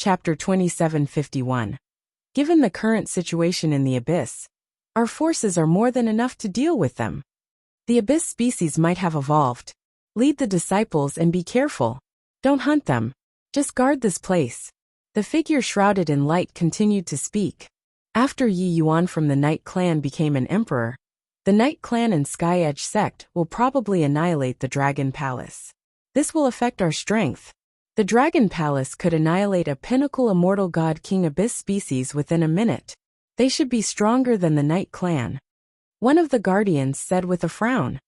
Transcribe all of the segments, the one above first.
Chapter 2751. Given the current situation in the Abyss, our forces are more than enough to deal with them. The Abyss species might have evolved. Lead the disciples and be careful. Don't hunt them. Just guard this place. The figure shrouded in light continued to speak. After Yi Yuan from the Night Clan became an emperor, the Night Clan and Sky Edge sect will probably annihilate the Dragon Palace. This will affect our strength. The Dragon Palace could annihilate a pinnacle immortal god king Abyss species within a minute. They should be stronger than the Night Clan. One of the guardians said with a frown.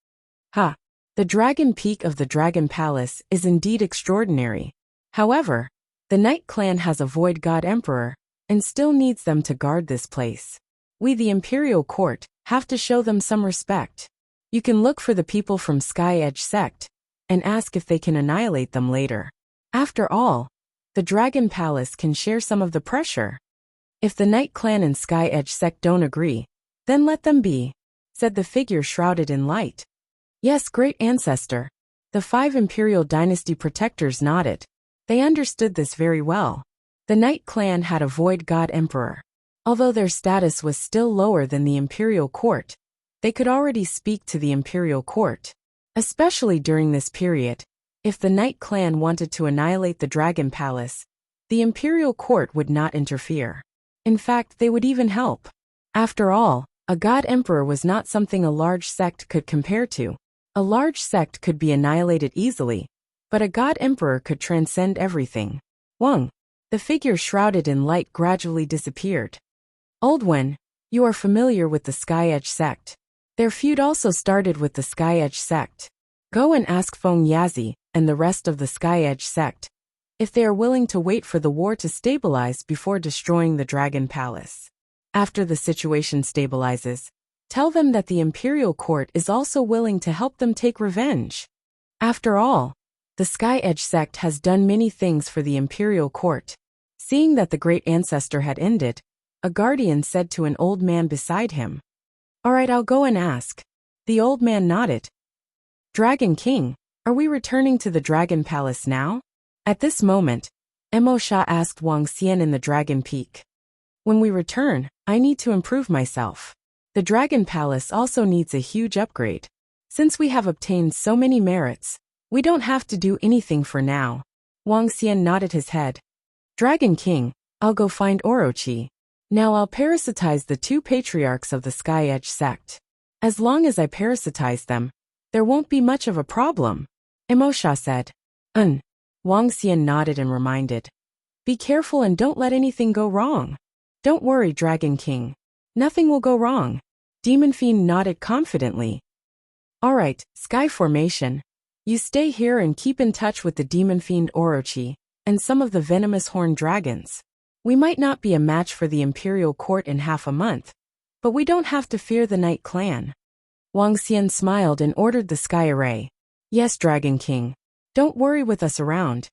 Ha! The Dragon Peak of the Dragon Palace is indeed extraordinary. However, the Night Clan has a Void God Emperor, and still needs them to guard this place. We, the Imperial Court, have to show them some respect. You can look for the people from Sky Edge sect, and ask if they can annihilate them later. After all, the Dragon Palace can share some of the pressure. If the Night Clan and Sky Edge sect don't agree, then let them be, said the figure shrouded in light. Yes, great ancestor. The 5 Imperial Dynasty protectors nodded. They understood this very well. The Night Clan had a Void God Emperor. Although their status was still lower than the Imperial Court, they could already speak to the Imperial Court. Especially during this period, if the Night Clan wanted to annihilate the Dragon Palace, the Imperial Court would not interfere. In fact, they would even help. After all, a God Emperor was not something a large sect could compare to. A large sect could be annihilated easily, but a God Emperor could transcend everything. Wang. The figure shrouded in light gradually disappeared. Old One, you are familiar with the Sky Edge sect. Their feud also started with the Sky Edge sect. Go and ask Feng Yazi and the rest of the Sky Edge sect if they are willing to wait for the war to stabilize before destroying the Dragon Palace. After the situation stabilizes, tell them that the Imperial Court is also willing to help them take revenge. After all, the Sky Edge sect has done many things for the Imperial Court. Seeing that the great ancestor had ended, a guardian said to an old man beside him. All right, I'll go and ask. The old man nodded. Dragon King, are we returning to the Dragon Palace now? At this moment, Mo Sha asked Wang Xian in the Dragon Peak. When we return, I need to improve myself. The Dragon Palace also needs a huge upgrade. Since we have obtained so many merits, we don't have to do anything for now. Wang Xian nodded his head. Dragon King, I'll go find Orochi. Now I'll parasitize the 2 patriarchs of the Sky Edge sect. As long as I parasitize them, there won't be much of a problem, Mo Sha said. Wang Xian nodded and reminded. Be careful and don't let anything go wrong. Don't worry, Dragon King. Nothing will go wrong. Demon Fiend nodded confidently. Alright, Sky Formation. You stay here and keep in touch with the Demon Fiend Orochi, and some of the venomous horned dragons. We might not be a match for the Imperial Court in half a month, but we don't have to fear the Night Clan. Wang Xian smiled and ordered the Sky Array. Yes, Dragon King. Don't worry with us around.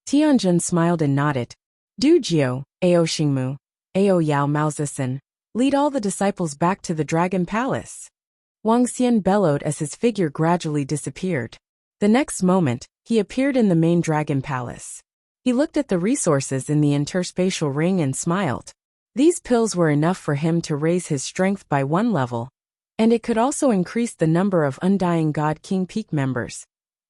Tianjin smiled and nodded. Du Jiu, Ao Xingmu, Ao Yao Maozisan, lead all the disciples back to the Dragon Palace. Wang Xian bellowed as his figure gradually disappeared. The next moment, he appeared in the main Dragon Palace. He looked at the resources in the interspatial ring and smiled. These pills were enough for him to raise his strength by 1 level, and it could also increase the number of Undying God King Peak members,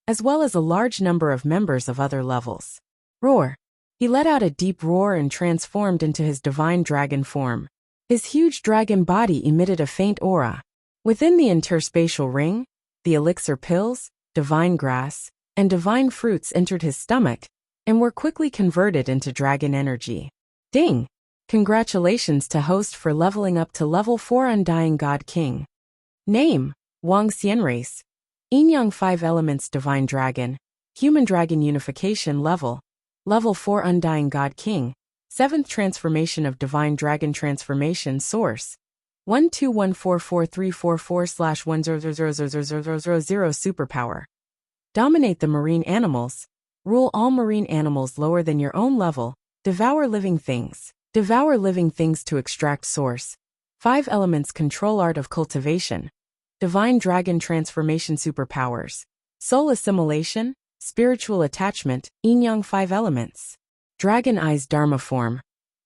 as well as a large number of members of other levels. Roar! He let out a deep roar and transformed into his divine dragon form. His huge dragon body emitted a faint aura. Within the interspatial ring, the elixir pills, divine grass, and divine fruits entered his stomach, and were quickly converted into dragon energy. Ding! Congratulations to host for leveling up to level 4 Undying God King. Name, Wang Xianrace. Yin-Yang 5 Elements Divine Dragon, Human Dragon Unification Level, Level 4 Undying God King, 7th Transformation of Divine Dragon Transformation Source, 1214434/100000000 Superpower. Dominate the marine animals. Rule all marine animals lower than your own level. Devour living things. Devour living things to extract source. 5 Elements Control Art of Cultivation. Divine Dragon Transformation Superpowers. Soul Assimilation, Spiritual Attachment, Yin-Yang 5 Elements. Dragon Eyes Dharma Form.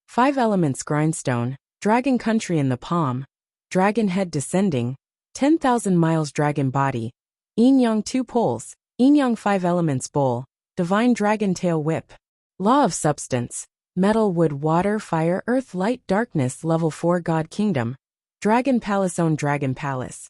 5 Elements Grindstone, Dragon Country in the Palm, Dragon Head Descending, 10,000 Miles Dragon Body, Yin Yang 2 Poles, Yin Yang 5 Elements Bowl, Divine Dragon Tail Whip. Law of Substance, Metal Wood Water Fire Earth Light Darkness Level 4 God Kingdom, Dragon Palace Own Dragon Palace.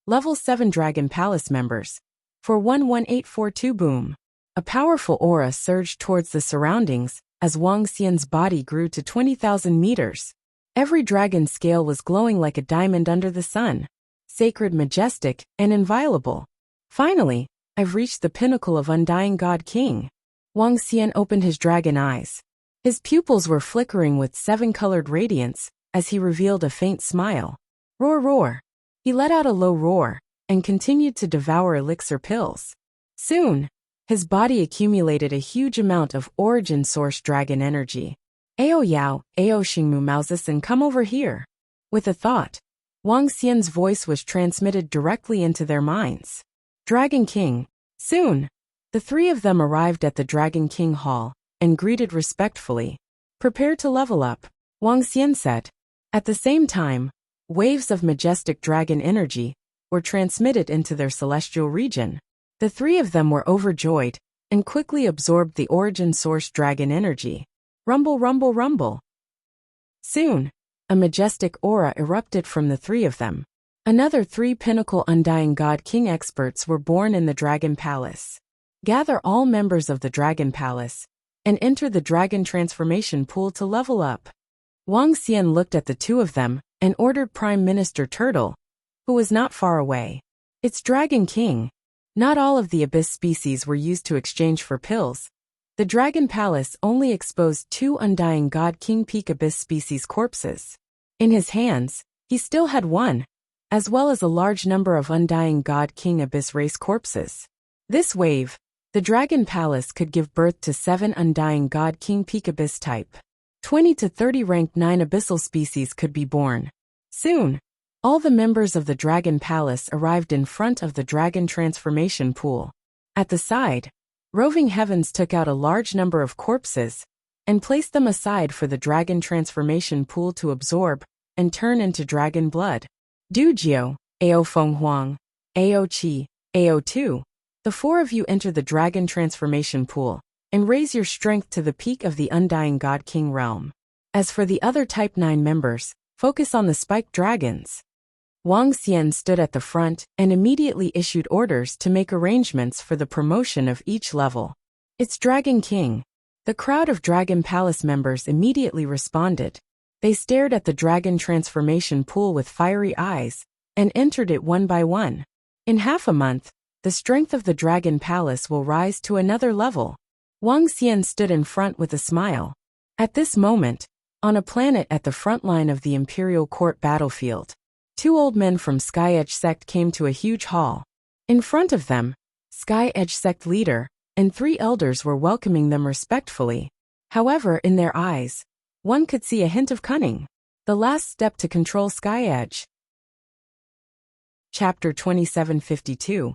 Level 7 Dragon Palace Members. For 11842 Boom. A powerful aura surged towards the surroundings as Wang Xian's body grew to 20,000 meters. Every dragon scale was glowing like a diamond under the sun. Sacred, majestic, and inviolable. Finally, I've reached the pinnacle of Undying God King. Wang Xian opened his dragon eyes. His pupils were flickering with 7-colored radiance as he revealed a faint smile. Roar, roar. He let out a low roar and continued to devour elixir pills. Soon, his body accumulated a huge amount of origin source dragon energy. Ao Yao, Ao Xingmu Maosis and come over here. With a thought, Wang Xian's voice was transmitted directly into their minds. Dragon King. Soon, the 3 of them arrived at the Dragon King Hall and greeted respectfully. Prepare to level up, Wang Xian said. At the same time, waves of majestic dragon energy were transmitted into their celestial region. The 3 of them were overjoyed and quickly absorbed the origin source dragon energy. Rumble, rumble, rumble. Soon, a majestic aura erupted from the 3 of them. Another 3 pinnacle Undying God King experts were born in the Dragon Palace. Gather all members of the Dragon Palace and enter the Dragon Transformation Pool to level up. Wang Xian looked at the 2 of them and ordered Prime Minister Turtle, who was not far away. It's Dragon King. Not all of the Abyss species were used to exchange for pills. The Dragon Palace only exposed 2 Undying God King Peak Abyss species corpses. In his hands, he still had 1, as well as a large number of Undying God King Abyss race corpses. This wave, the Dragon Palace could give birth to 7 Undying God King Peak Abyss type. 20 to 30 ranked 9 abyssal species could be born. Soon, all the members of the Dragon Palace arrived in front of the Dragon Transformation Pool. At the side, Roving Heavens took out a large number of corpses and placed them aside for the Dragon Transformation Pool to absorb and turn into dragon blood. Du Jiao, Ao Feng Huang, Ao Qi, Ao Tu, the 4 of you enter the Dragon Transformation Pool and raise your strength to the peak of the Undying God King realm. As for the other Type 9 members, focus on the spiked dragons. Wang Xian stood at the front and immediately issued orders to make arrangements for the promotion of each level. It's Dragon King. The crowd of Dragon Palace members immediately responded. They stared at the Dragon Transformation Pool with fiery eyes and entered it one by one. In half a month, the strength of the Dragon Palace will rise to another level. Wang Xian stood in front with a smile. At this moment, on a planet at the front line of the Imperial Court battlefield, 2 old men from Sky Edge Sect came to a huge hall. In front of them, Sky Edge Sect leader and 3 elders were welcoming them respectfully. However, in their eyes, one could see a hint of cunning. The last step to control Sky Edge. Chapter 2752.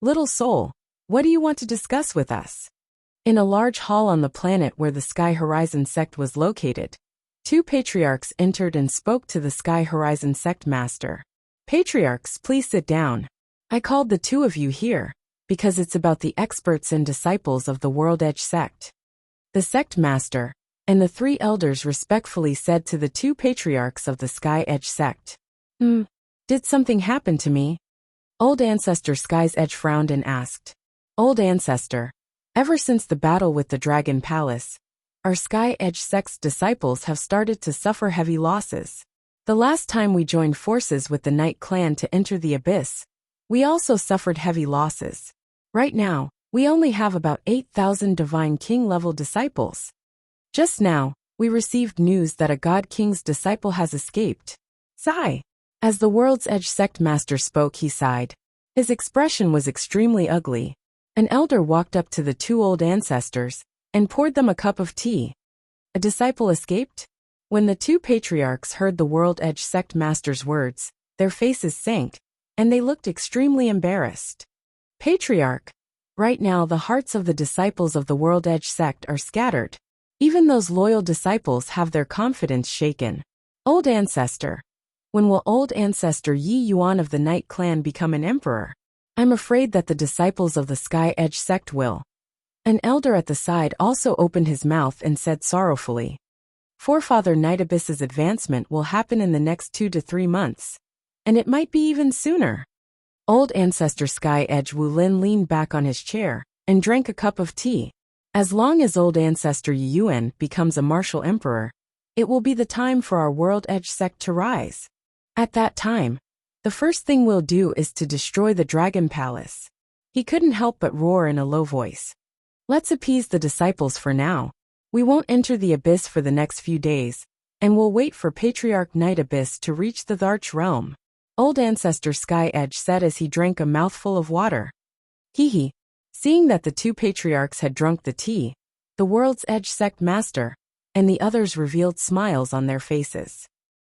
Little Soul, what do you want to discuss with us? In a large hall on the planet where the Sky Horizon Sect was located, 2 patriarchs entered and spoke to the Sky Horizon Sect Master. Patriarchs, please sit down. I called the 2 of you here because it's about the experts and disciples of the World Edge Sect. The Sect Master and the 3 elders respectfully said to the 2 patriarchs of the Sky Edge Sect. Did something happen to me? Old Ancestor Sky's Edge frowned and asked. Old Ancestor, ever since the battle with the Dragon Palace, our Sky Edge Sect's disciples have started to suffer heavy losses. The last time we joined forces with the Night Clan to enter the Abyss, we also suffered heavy losses. Right now, we only have about 8,000 Divine King-level disciples. Just now, we received news that a God King's disciple has escaped. Sigh. As the World's Edge Sect Master spoke, he sighed. His expression was extremely ugly. An elder walked up to the 2 old ancestors and poured them a cup of tea. A disciple escaped? When the 2 patriarchs heard the World Edge Sect Master's words, their faces sank, and they looked extremely embarrassed. Patriarch, right now the hearts of the disciples of the World Edge Sect are scattered. Even those loyal disciples have their confidence shaken. Old Ancestor. When will Old Ancestor Yi Yuan of the Night Clan become an emperor? I'm afraid that the disciples of the Sky Edge sect will. An elder at the side also opened his mouth and said sorrowfully. Forefather Night Abyss's advancement will happen in the next 2 to 3 months. And it might be even sooner. Old Ancestor Sky Edge Wu Lin leaned back on his chair and drank a cup of tea. As long as Old Ancestor Yi Yuan becomes a martial emperor, it will be the time for our World Edge sect to rise. At that time, the first thing we'll do is to destroy the Dragon Palace. He couldn't help but roar in a low voice. Let's appease the disciples for now. We won't enter the Abyss for the next few days, and we'll wait for Patriarch Night Abyss to reach the Tharch realm. Old Ancestor Sky Edge said as he drank a mouthful of water. Hee. Seeing that the 2 patriarchs had drunk the tea, the World's Edge sect master, and the others revealed smiles on their faces.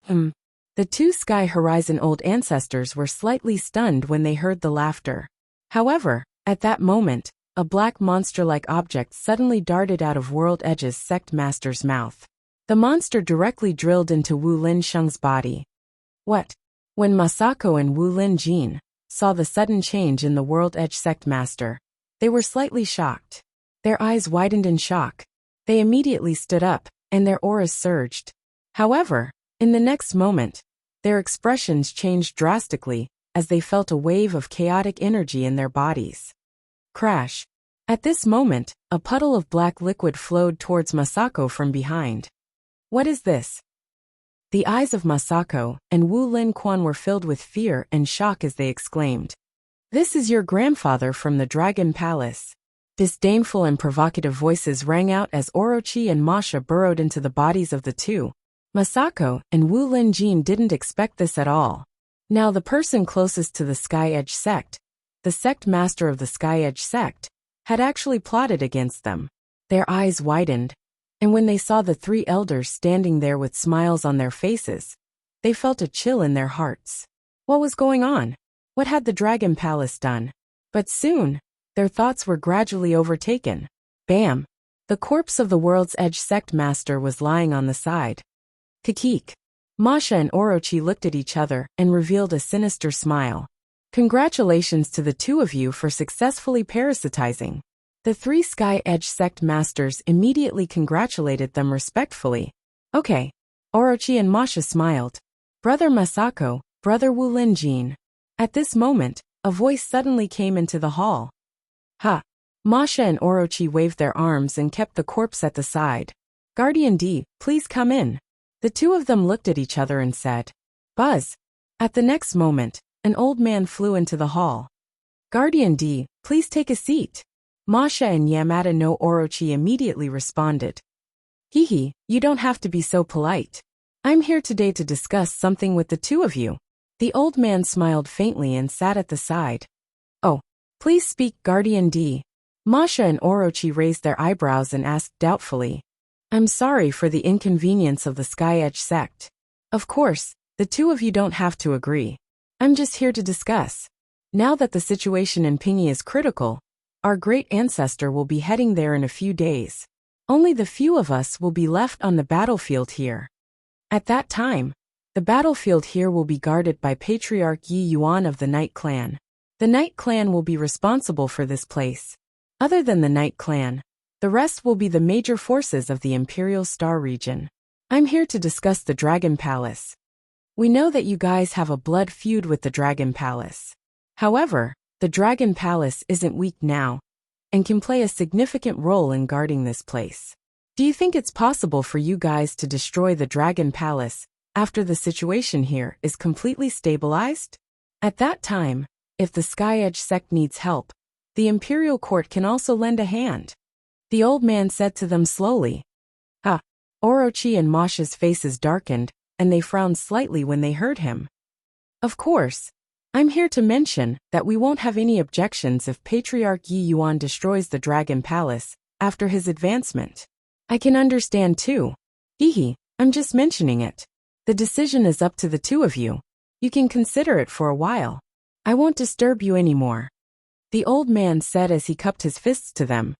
The 2 Sky Horizon Old Ancestors were slightly stunned when they heard the laughter. However, at that moment, a black monster-like object suddenly darted out of World Edge's sect master's mouth. The monster directly drilled into Wu Lin Sheng's body. What? When Masako and Wu Lin Jin saw the sudden change in the World Edge sect master, they were slightly shocked. Their eyes widened in shock. They immediately stood up, and their auras surged. However, in the next moment, their expressions changed drastically as they felt a wave of chaotic energy in their bodies. Crash. At this moment, a puddle of black liquid flowed towards Masako from behind. What is this? The eyes of Masako and Wu Lin Quan were filled with fear and shock as they exclaimed. This is your grandfather from the Dragon Palace. Disdainful and provocative voices rang out as Orochi and Masha burrowed into the bodies of the 2. Masako and Wu Lin Jin didn't expect this at all. Now the person closest to the Sky Edge sect, the sect master of the Sky Edge sect, had actually plotted against them. Their eyes widened, and when they saw the 3 elders standing there with smiles on their faces, they felt a chill in their hearts. What was going on? What had the Dragon Palace done? But soon, their thoughts were gradually overtaken. Bam! The corpse of the World's Edge sect master was lying on the side. Kikik. Masha and Orochi looked at each other and revealed a sinister smile. Congratulations to the 2 of you for successfully parasitizing. The 3 Sky Edge sect masters immediately congratulated them respectfully. Okay. Orochi and Masha smiled. Brother Masako, Brother Wu Lin Jin. At this moment, a voice suddenly came into the hall. Ha! Masha and Orochi waved their arms and kept the corpse at the side. Guardian D, please come in. The 2 of them looked at each other and said, Buzz. At the next moment, an old man flew into the hall. Guardian D, please take a seat. Masha and Yamada no Orochi immediately responded. Hee, you don't have to be so polite. I'm here today to discuss something with the 2 of you. The old man smiled faintly and sat at the side. Oh, please speak, Guardian D. Masha and Orochi raised their eyebrows and asked doubtfully. I'm sorry for the inconvenience of the Sky Edge sect. Of course, the 2 of you don't have to agree. I'm just here to discuss. Now that the situation in Pingy is critical, our great ancestor will be heading there in a few days. Only the few of us will be left on the battlefield here. At that time, the battlefield here will be guarded by Patriarch Yi Yuan of the Night Clan. The Night Clan will be responsible for this place. Other than the Night Clan, the rest will be the major forces of the Imperial Star region. I'm here to discuss the Dragon Palace. We know that you guys have a blood feud with the Dragon Palace. However, the Dragon Palace isn't weak now, and can play a significant role in guarding this place. Do you think it's possible for you guys to destroy the Dragon Palace after the situation here is completely stabilized? At that time, if the Sky Edge sect needs help, the Imperial Court can also lend a hand. The old man said to them slowly. Orochi and Masha's faces darkened, and they frowned slightly when they heard him. Of course, I'm here to mention that we won't have any objections if Patriarch Yi Yuan destroys the Dragon Palace after his advancement. I can understand too. I'm just mentioning it. The decision is up to the 2 of you. You can consider it for a while. I won't disturb you anymore. The old man said as he cupped his fists to them.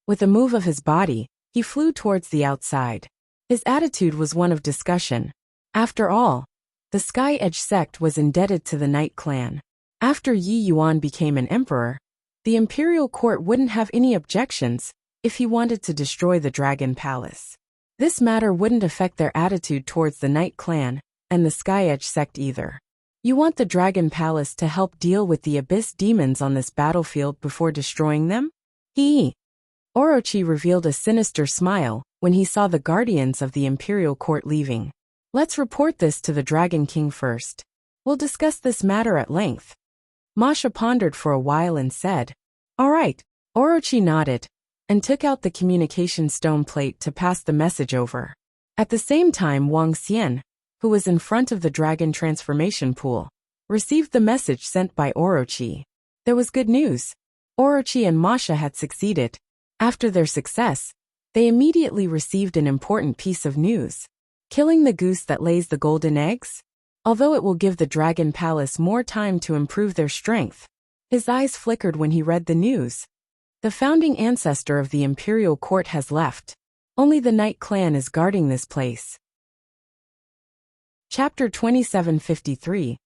With a move of his body, He flew towards the outside. His attitude was one of discussion. After all, the Sky Edge sect was indebted to the Night Clan. After Yi Yuan became an emperor, the imperial court wouldn't have any objections if he wanted to destroy the Dragon Palace. This matter wouldn't affect their attitude towards the Night Clan and the Sky Edge sect either. You want the Dragon Palace to help deal with the Abyss demons on this battlefield before destroying them? Orochi revealed a sinister smile when he saw the guardians of the imperial court leaving. Let's report this to the Dragon King first. We'll discuss this matter at length. Masha pondered for a while and said, "All right." Orochi nodded and took out the communication stone plate to pass the message over. At the same time, Wang Xian, who was in front of the dragon transformation pool, received the message sent by Orochi. There was good news. Orochi and Masha had succeeded. After their success, they immediately received an important piece of news. Killing the goose that lays the golden eggs? Although it will give the Dragon Palace more time to improve their strength. His eyes flickered when he read the news. The founding ancestor of the imperial court has left. Only the Night Clan is guarding this place. Chapter 2753.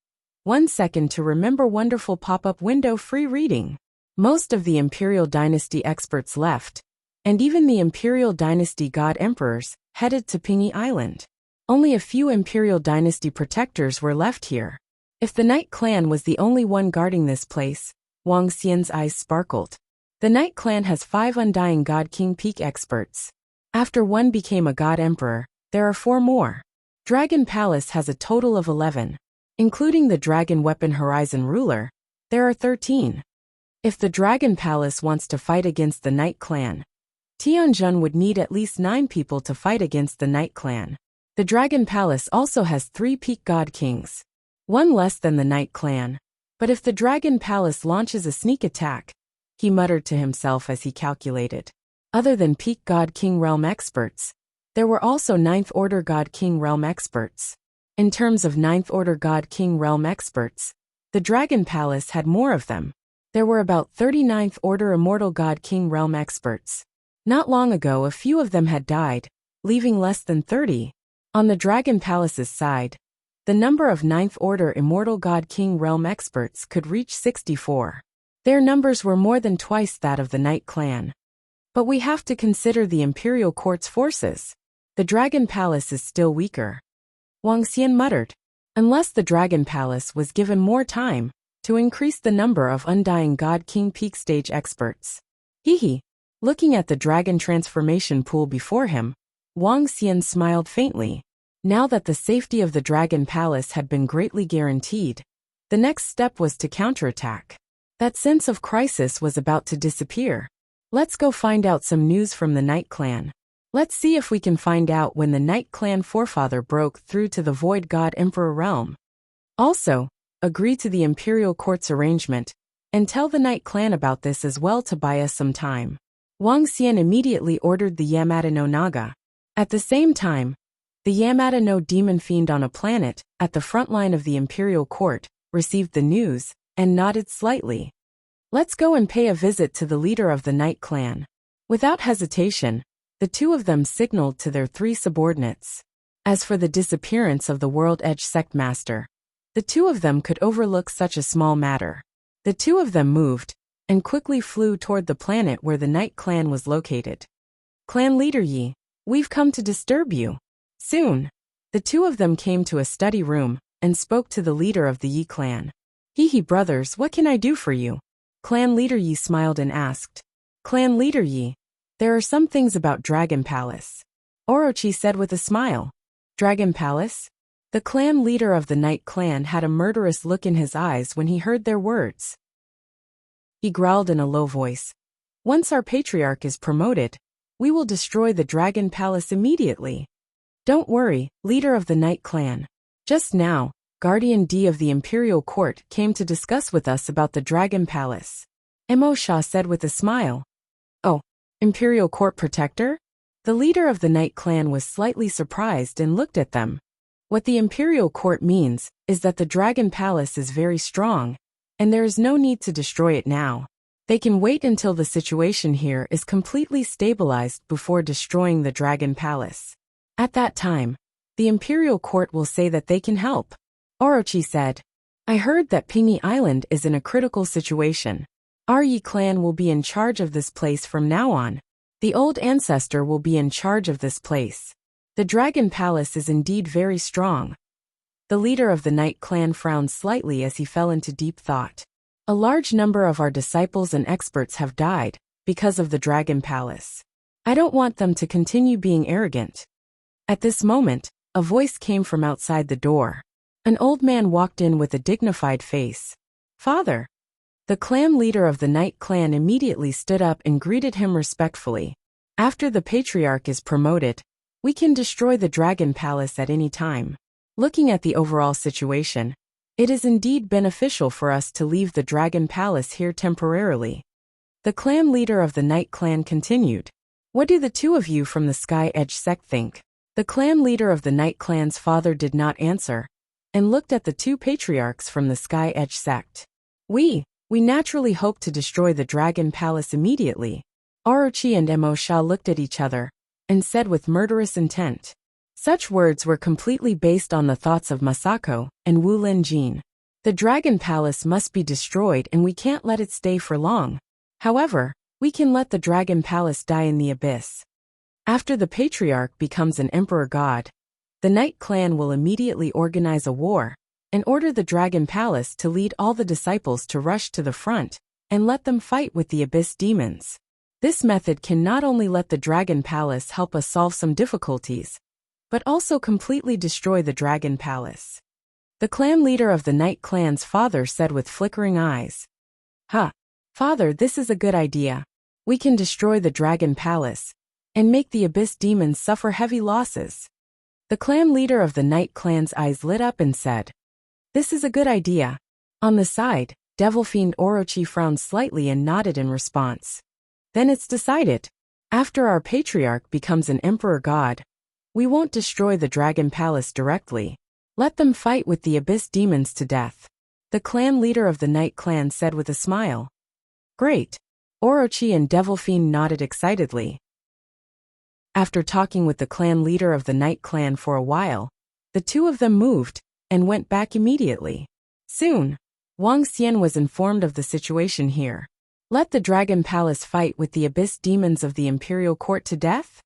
1 second to remember wonderful pop-up window free reading. Most of the Imperial Dynasty experts left, and even the Imperial Dynasty God Emperors headed to Pingy Island. Only a few Imperial Dynasty protectors were left here. If the Night Clan was the only one guarding this place, Wang Xian's eyes sparkled. The Night Clan has 5 Undying God King Peak experts. After one became a God Emperor, there are 4 more. Dragon Palace has a total of 11. Including the Dragon Weapon Horizon Ruler, there are 13. If the Dragon Palace wants to fight against the Night Clan, Tianjun would need at least 9 people to fight against the Night Clan. The Dragon Palace also has 3 Peak God Kings. 1 less than the Night Clan. But if the Dragon Palace launches a sneak attack, he muttered to himself as he calculated. Other than Peak God King Realm experts, there were also 9th Order God King Realm experts. In terms of 9th Order God King Realm experts, the Dragon Palace had more of them. There were about 39th Order Immortal God King Realm experts. Not long ago a few of them had died, leaving less than 30. On the Dragon Palace's side, the number of 9th Order Immortal God King Realm experts could reach 64. Their numbers were more than twice that of the Night Clan. But we have to consider the Imperial Court's forces. The Dragon Palace is still weaker. Wang Xian muttered. Unless the Dragon Palace was given more time to increase the number of Undying God King Peak Stage experts. Looking at the dragon transformation pool before him, Wang Xian smiled faintly. Now that the safety of the Dragon Palace had been greatly guaranteed, the next step was to counterattack. That sense of crisis was about to disappear. Let's go find out some news from the Night Clan. Let's see if we can find out when the Night Clan forefather broke through to the Void God Emperor realm. Also, agree to the Imperial Court's arrangement, and tell the Night Clan about this as well to buy us some time. Wang Xian immediately ordered the Yamata no Naga. At the same time, the Yamata no Demon Fiend on a planet, at the front line of the Imperial Court, received the news, and nodded slightly. Let's go and pay a visit to the leader of the Night Clan. Without hesitation, the 2 of them signaled to their 3 subordinates. As for the disappearance of the World Edge Sect Master, the 2 of them could overlook such a small matter. The 2 of them moved, and quickly flew toward the planet where the Night Clan was located. Clan Leader Yi, we've come to disturb you. Soon, the 2 of them came to a study room, and spoke to the leader of the Yi clan. Brothers, what can I do for you? Clan Leader Yi smiled and asked. Clan Leader Yi, there are some things about Dragon Palace. Orochi said with a smile. Dragon Palace? The clan leader of the Night Clan had a murderous look in his eyes when he heard their words. He growled in a low voice. Once our patriarch is promoted, we will destroy the Dragon Palace immediately. Don't worry, leader of the Night Clan. Just now, Guardian D of the Imperial Court came to discuss with us about the Dragon Palace. Mo Sha said with a smile. Oh, Imperial Court Protector? The leader of the Night Clan was slightly surprised and looked at them. What the Imperial Court means is that the Dragon Palace is very strong, and there is no need to destroy it now. They can wait until the situation here is completely stabilized before destroying the Dragon Palace. At that time, the Imperial Court will say that they can help. Orochi said, I heard that Pingy Island is in a critical situation. Our Yi clan will be in charge of this place from now on. The old ancestor will be in charge of this place. The Dragon Palace is indeed very strong. The leader of the Night Clan frowned slightly as he fell into deep thought. A large number of our disciples and experts have died because of the Dragon Palace. I don't want them to continue being arrogant. At this moment, a voice came from outside the door. An old man walked in with a dignified face. Father. The clan leader of the Night Clan immediately stood up and greeted him respectfully. After the patriarch is promoted, we can destroy the Dragon Palace at any time. Looking at the overall situation, it is indeed beneficial for us to leave the Dragon Palace here temporarily. The clan leader of the Night Clan continued. What do the two of you from the Sky Edge sect think? The clan leader of the Night Clan's father did not answer, and looked at the two patriarchs from the Sky Edge sect. We naturally hope to destroy the Dragon Palace immediately. Orochi and Emo Sha looked at each other, and said with murderous intent. Such words were completely based on the thoughts of Masako and Wu Linjin. The Dragon Palace must be destroyed and we can't let it stay for long. However, we can let the Dragon Palace die in the abyss. After the patriarch becomes an emperor god, the Night Clan will immediately organize a war, and order the Dragon Palace to lead all the disciples to rush to the front, and let them fight with the Abyss demons. This method can not only let the Dragon Palace help us solve some difficulties, but also completely destroy the Dragon Palace. The clan leader of the Night Clan's father said with flickering eyes. Father, this is a good idea. We can destroy the Dragon Palace, and make the Abyss demons suffer heavy losses. The clan leader of the Night Clan's eyes lit up and said, This is a good idea. On the side, Devil Fiend Orochi frowned slightly and nodded in response. Then it's decided. After our patriarch becomes an emperor god, we won't destroy the Dragon Palace directly. Let them fight with the Abyss demons to death. The clan leader of the Night Clan said with a smile. Great. Orochi and Devil Fiend nodded excitedly. After talking with the clan leader of the Night Clan for a while, the two of them moved, and went back immediately. Soon, Wang Xian was informed of the situation here. Let the Dragon Palace fight with the Abyss demons of the Imperial Court to death?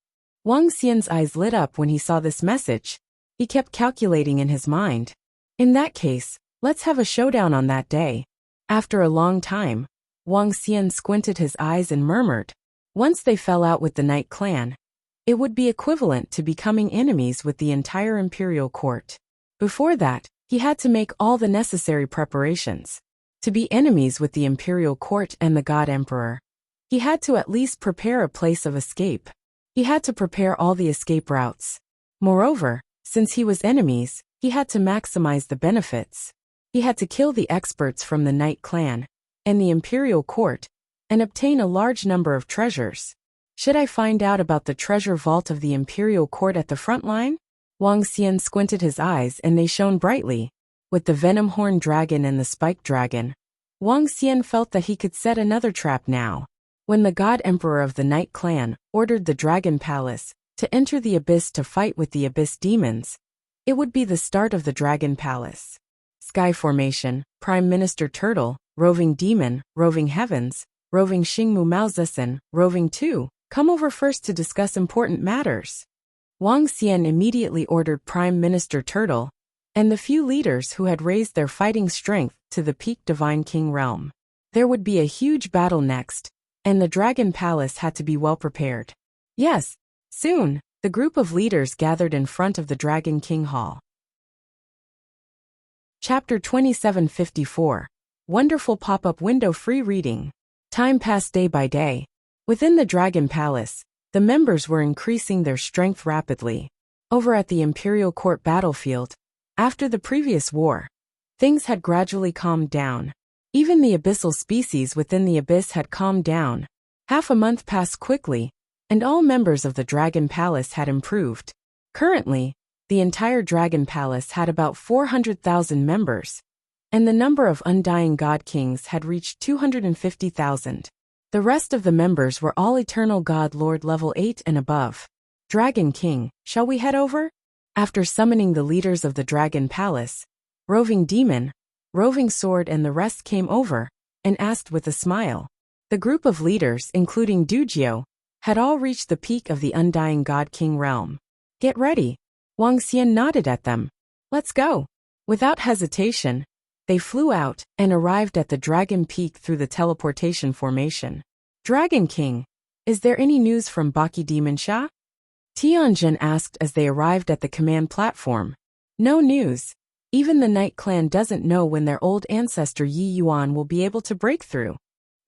Wang Xian's eyes lit up when he saw this message. He kept calculating in his mind. In that case, let's have a showdown on that day. After a long time, Wang Xian squinted his eyes and murmured. Once they fell out with the Night Clan, it would be equivalent to becoming enemies with the entire Imperial Court. Before that, he had to make all the necessary preparations. To be enemies with the Imperial Court and the God Emperor, he had to at least prepare a place of escape. He had to prepare all the escape routes. Moreover, since he was enemies, he had to maximize the benefits. He had to kill the experts from the Night Clan and the Imperial Court, and obtain a large number of treasures. Should I find out about the treasure vault of the Imperial Court at the front line? Wang Xian squinted his eyes and they shone brightly. With the Venom Horn Dragon and the Spike Dragon, Wang Xian felt that he could set another trap now. When the God Emperor of the Night Clan ordered the Dragon Palace to enter the Abyss to fight with the Abyss demons, it would be the start of the Dragon Palace. Sky Formation, Prime Minister Turtle, Roving Demon, Roving Heavens, Roving Xingmu Maozusen, Roving 2, come over first to discuss important matters. Wang Xian immediately ordered Prime Minister Turtle and the few leaders who had raised their fighting strength to the peak Divine King realm. There would be a huge battle next, and the Dragon Palace had to be well prepared. Yes, soon, the group of leaders gathered in front of the Dragon King Hall. Chapter 2754. Wonderful pop-up window free reading. Time passed day by day. Within the Dragon Palace, the members were increasing their strength rapidly. Over at the Imperial Court battlefield, after the previous war, things had gradually calmed down. Even the abyssal species within the abyss had calmed down. Half a month passed quickly, and all members of the Dragon Palace had improved. Currently, the entire Dragon Palace had about 400,000 members. and the number of undying god kings had reached 250,000. The rest of the members were all eternal god lord level 8 and above. Dragon King, shall we head over? After summoning the leaders of the Dragon Palace, Roving Demon, Roving Sword and the rest came over, and asked with a smile. The group of leaders, including Dujio, had all reached the peak of the Undying God King realm. Get ready. Wang Xian nodded at them. Let's go. Without hesitation, they flew out and arrived at the Dragon Peak through the teleportation formation. Dragon King, is there any news from Baki Demon Sha? Tianjin asked as they arrived at the command platform. No news. Even the Night Clan doesn't know when their old ancestor Yi Yuan will be able to break through.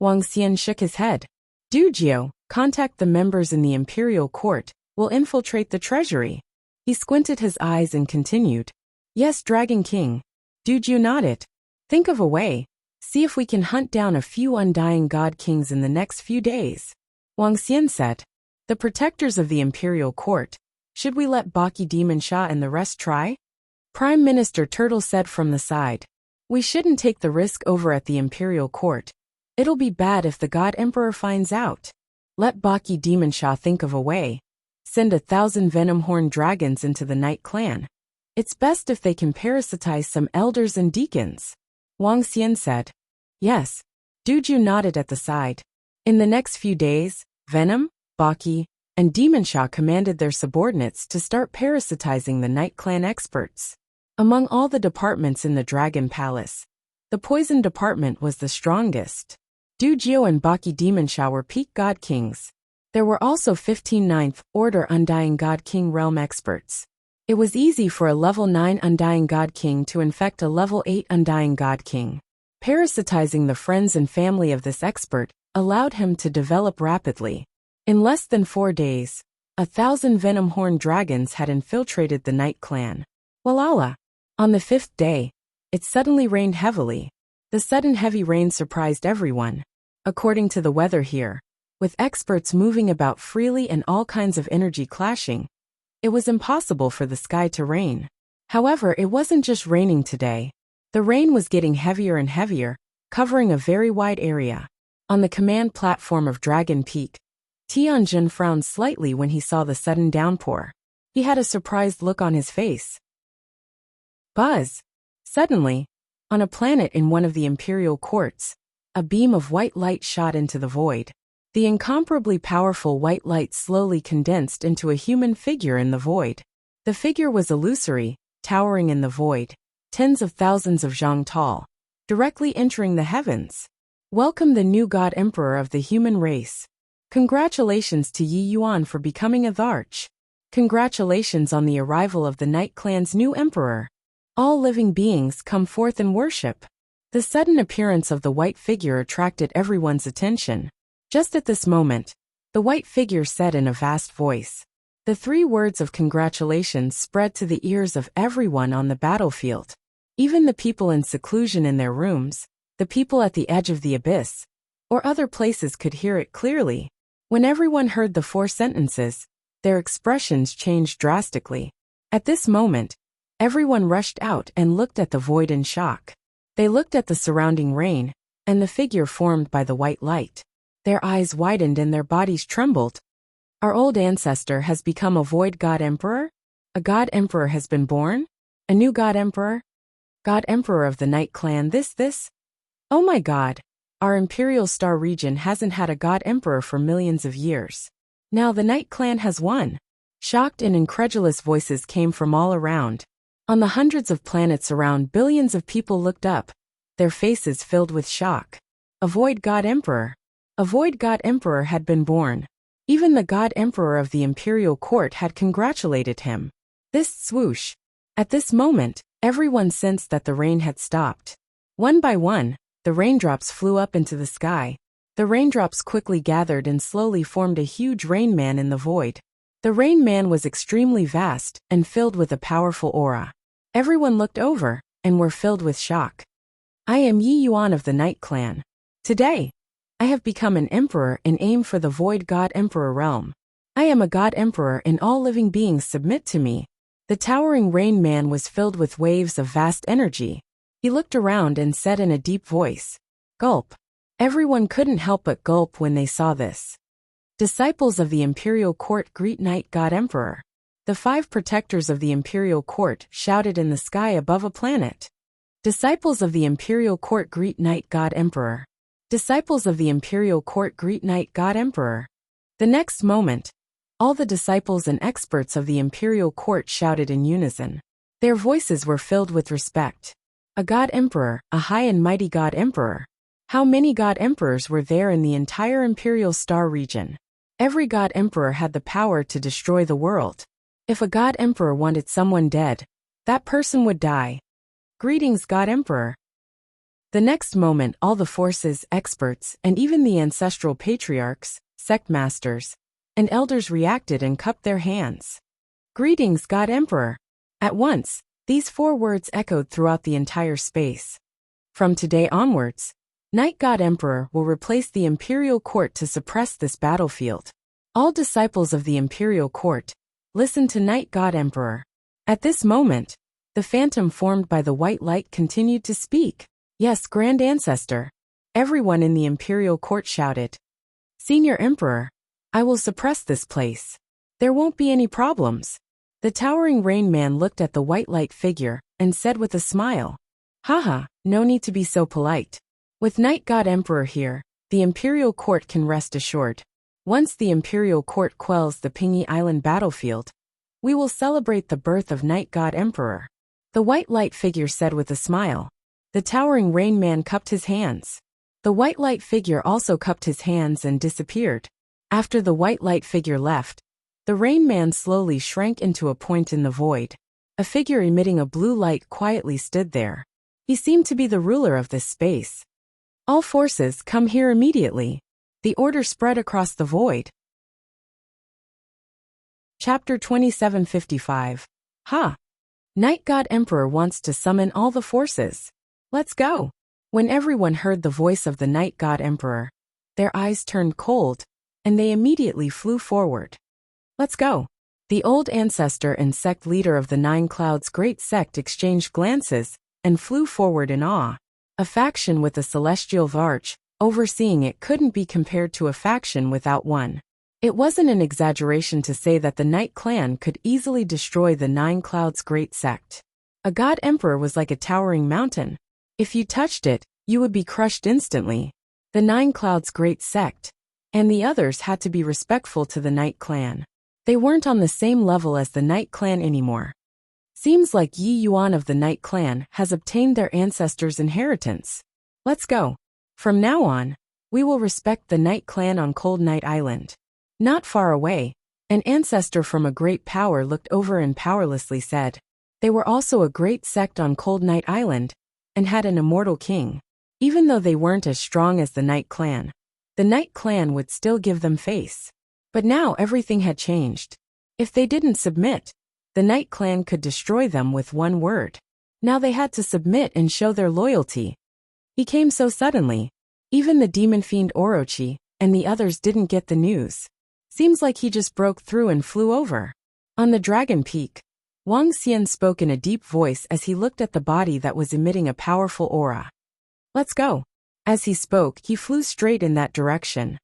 Wang Xian shook his head. Dujio, contact the members in the Imperial Court. We'll infiltrate the treasury. He squinted his eyes and continued. Yes, Dragon King. Dujio nodded. Think of a way. See if we can hunt down a few Undying God Kings in the next few days. Wang Xian said. The protectors of the Imperial Court. Should we let Baki Demon Sha and the rest try? Prime Minister Turtle said from the side. We shouldn't take the risk over at the Imperial Court. It'll be bad if the God Emperor finds out. Let Baki Demon Sha think of a way. Send 1,000 Venomhorn dragons into the Night Clan. It's best if they can parasitize some elders and deacons. Wang Xian said. Yes. Dujio nodded at the side. In the next few days, Venom, Baki, and Demon Sha commanded their subordinates to start parasitizing the Night Clan experts. Among all the departments in the Dragon Palace, the poison department was the strongest. Dujio and Baki Demon Sha were peak God Kings. There were also 15 Ninth Order Undying God King realm experts. It was easy for a level 9 Undying God King to infect a level 8 Undying God King. Parasitizing the friends and family of this expert allowed him to develop rapidly. In less than 4 days, 1,000 Venomhorn dragons had infiltrated the Night Clan. Walala! On the 5th day, it suddenly rained heavily. The sudden heavy rain surprised everyone. According to the weather here, with experts moving about freely and all kinds of energy clashing, it was impossible for the sky to rain. However, it wasn't just raining today. The rain was getting heavier and heavier, covering a very wide area. On the command platform of Dragon Peak, Tianjin frowned slightly when he saw the sudden downpour. He had a surprised look on his face. Buzz! Suddenly, on a planet in one of the Imperial Courts, a beam of white light shot into the void. The incomparably powerful white light slowly condensed into a human figure in the void. The figure was illusory, towering in the void, tens of thousands of zhang tall, directly entering the heavens. Welcome the new God Emperor of the human race. Congratulations to Yi Yuan for becoming a Tharch. Congratulations on the arrival of the Night Clan's new emperor. All living beings come forth and worship. The sudden appearance of the white figure attracted everyone's attention. Just at this moment, the white figure said in a vast voice. The 3 words of congratulations spread to the ears of everyone on the battlefield. Even the people in seclusion in their rooms, the people at the edge of the abyss, or other places could hear it clearly. When everyone heard the 4 sentences, their expressions changed drastically. At this moment, everyone rushed out and looked at the void in shock. They looked at the surrounding rain, and the figure formed by the white light. Their eyes widened and their bodies trembled. Our old ancestor has become a void god emperor? A god emperor has been born? A new god emperor? God emperor of the Night Clan this? Oh my god! Our Imperial Star region hasn't had a god emperor for millions of years. Now the Night Clan has won. Shocked and incredulous voices came from all around. On the hundreds of planets around, billions of people looked up, their faces filled with shock. A void god emperor. A void god emperor had been born. Even the god emperor of the Imperial Court had congratulated him. This swoosh. At this moment, everyone sensed that the rain had stopped. One by one, the raindrops flew up into the sky. The raindrops quickly gathered and slowly formed a huge rain man in the void. The rain man was extremely vast and filled with a powerful aura. Everyone looked over and were filled with shock. I am Yi Yuan of the Night Clan. Today, I have become an emperor and aim for the void god emperor realm. I am a god emperor and all living beings submit to me. The towering rain man was filled with waves of vast energy. He looked around and said in a deep voice, "Gulp." Everyone couldn't help but gulp when they saw this. Disciples of the imperial court greet Night God Emperor. The 5 protectors of the imperial court shouted in the sky above a planet. Disciples of the imperial court greet Night God Emperor. Disciples of the imperial court greet Night God Emperor. The next moment, all the disciples and experts of the imperial court shouted in unison. Their voices were filled with respect. A God Emperor, a high and mighty God Emperor. How many God Emperors were there in the entire Imperial Star region? Every God Emperor had the power to destroy the world. If a God Emperor wanted someone dead, that person would die. Greetings, God Emperor. The next moment, all the forces, experts, and even the ancestral patriarchs, sect masters, and elders reacted and cupped their hands. Greetings, God Emperor. At once, these 4 words echoed throughout the entire space. From today onwards, Night God Emperor will replace the Imperial Court to suppress this battlefield. All disciples of the Imperial Court, listen to Night God Emperor. At this moment, the phantom formed by the white light continued to speak. Yes, Grand Ancestor. Everyone in the Imperial Court shouted. Senior Emperor, I will suppress this place. There won't be any problems. The towering Rain Man looked at the white light figure and said with a smile, "Haha, no need to be so polite. With Night God Emperor here, the Imperial Court can rest assured. Once the Imperial Court quells the Pingy Island battlefield, we will celebrate the birth of Night God Emperor." The white light figure said with a smile. The towering Rain Man cupped his hands. The white light figure also cupped his hands and disappeared. After the white light figure left, the Rain Man slowly shrank into a point in the void. A figure emitting a blue light quietly stood there. He seemed to be the ruler of this space. All forces come here immediately. The order spread across the void. Chapter 2755. Ha! Night God Emperor wants to summon all the forces. Let's go. When everyone heard the voice of the Night God Emperor, their eyes turned cold, and they immediately flew forward. Let's go. The old ancestor and sect leader of the 9 Clouds Great Sect exchanged glances and flew forward in awe. A faction with a celestial arch overseeing it couldn't be compared to a faction without one. It wasn't an exaggeration to say that the Night Clan could easily destroy the 9 Clouds Great Sect. A God Emperor was like a towering mountain. If you touched it, you would be crushed instantly. The 9 Clouds Great Sect and the others had to be respectful to the Night Clan. They weren't on the same level as the Night Clan anymore. Seems like Yi Yuan of the Night Clan has obtained their ancestors' inheritance. Let's go. From now on, we will respect the Night Clan on Cold Night Island. Not far away, an ancestor from a great power looked over and powerlessly said, they were also a great sect on Cold Night Island, and had an immortal king. Even though they weren't as strong as the Night Clan, the Night Clan would still give them face. But now everything had changed. If they didn't submit, the Night Clan could destroy them with one word. Now they had to submit and show their loyalty. He came so suddenly. Even the demon fiend Orochi and the others didn't get the news. Seems like he just broke through and flew over. On the Dragon Peak, Wang Xian spoke in a deep voice as he looked at the body that was emitting a powerful aura. Let's go. As he spoke, he flew straight in that direction.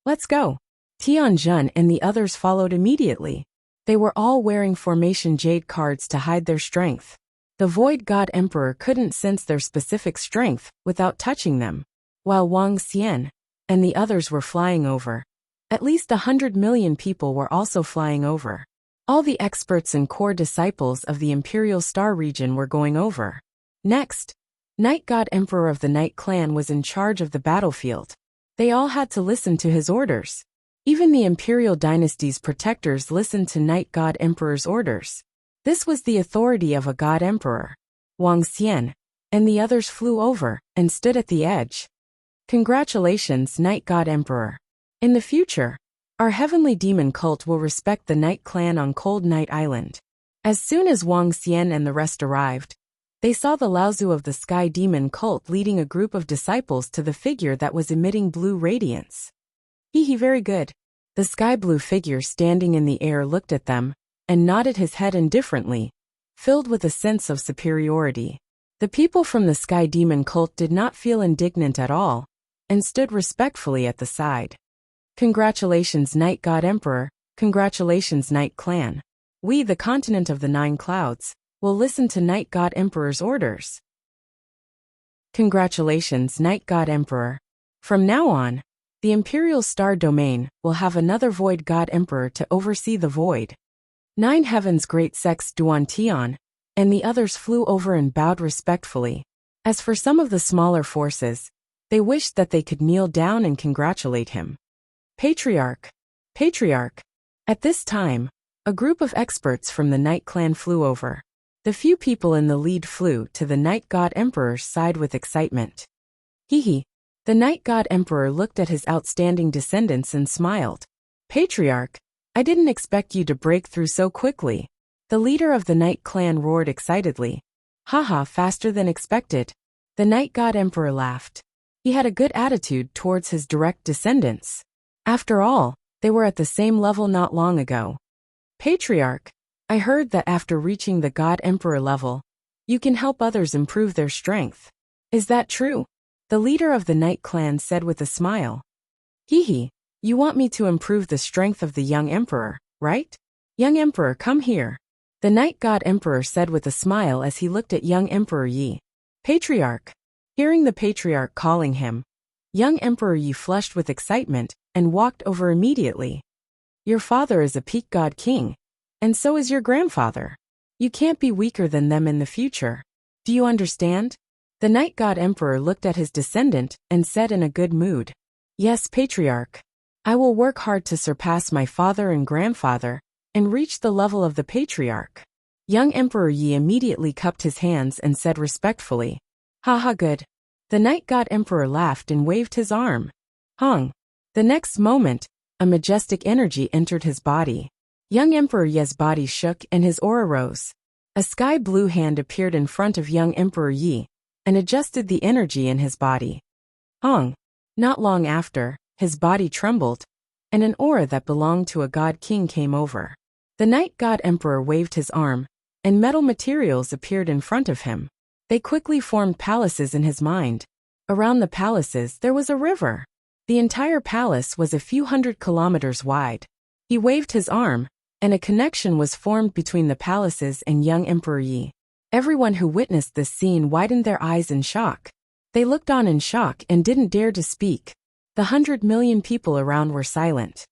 Let's go. Tianjun and the others followed immediately. They were all wearing formation jade cards to hide their strength. The Void God Emperor couldn't sense their specific strength without touching them. While Wang Xian and the others were flying over, at least 100 million people were also flying over. All the experts and core disciples of the Imperial Star region were going over. Next, Night God Emperor of the Night Clan was in charge of the battlefield. They all had to listen to his orders. Even the Imperial Dynasty's protectors listened to Night God Emperor's orders. This was the authority of a God Emperor. Wang Xian and the others flew over and stood at the edge. Congratulations, Night God Emperor. In the future, our heavenly demon cult will respect the Night Clan on Cold Night Island. As soon as Wang Xian and the rest arrived, they saw the Laozu of the Sky Demon cult leading a group of disciples to the figure that was emitting blue radiance. Very good. The sky blue figure standing in the air looked at them and nodded his head indifferently, filled with a sense of superiority. The people from the Sky Demon cult did not feel indignant at all, and stood respectfully at the side. Congratulations, Night God Emperor, congratulations, Night Clan. We, the continent of the 9 clouds, will listen to Night God Emperor's orders. Congratulations, Night God Emperor. From now on, the Imperial Star Domain will have another Void God Emperor to oversee the Void. 9 Heaven's great Sex Duan Tian, and the others flew over and bowed respectfully. As for some of the smaller forces, they wished that they could kneel down and congratulate him. Patriarch. Patriarch. At this time, a group of experts from the Night Clan flew over. The few people in the lead flew to the Night God Emperor's side with excitement. Hee. The Night God Emperor looked at his outstanding descendants and smiled. Patriarch, I didn't expect you to break through so quickly. The leader of the Night Clan roared excitedly. Haha, faster than expected. The Night God Emperor laughed. He had a good attitude towards his direct descendants. After all, they were at the same level not long ago. Patriarch, I heard that after reaching the God Emperor level, you can help others improve their strength. Is that true? The leader of the Night Clan said with a smile. Hee, you want me to improve the strength of the young Emperor, right? Young Emperor, come here. The Night God Emperor said with a smile as he looked at young Emperor Yi. Patriarch. Hearing the Patriarch calling him, young Emperor Yi flushed with excitement and walked over immediately. Your father is a peak god king, and so is your grandfather. You can't be weaker than them in the future. Do you understand? The Night God Emperor looked at his descendant and said in a good mood. Yes, Patriarch. I will work hard to surpass my father and grandfather and reach the level of the Patriarch. Young Emperor Yi immediately cupped his hands and said respectfully. Haha, good. The Night God Emperor laughed and waved his arm. Hung. The next moment, a majestic energy entered his body. Young Emperor Yi's body shook and his aura rose. A sky blue hand appeared in front of young Emperor Yi and adjusted the energy in his body. Hung. Not long after, his body trembled, and an aura that belonged to a god king came over. The Night God Emperor waved his arm, and metal materials appeared in front of him. They quickly formed palaces in his mind. Around the palaces there was a river. The entire palace was a few hundred kilometers wide. He waved his arm, and a connection was formed between the palaces and young Emperor Yi. Everyone who witnessed this scene widened their eyes in shock. They looked on in shock and didn't dare to speak. The 100 million people around were silent.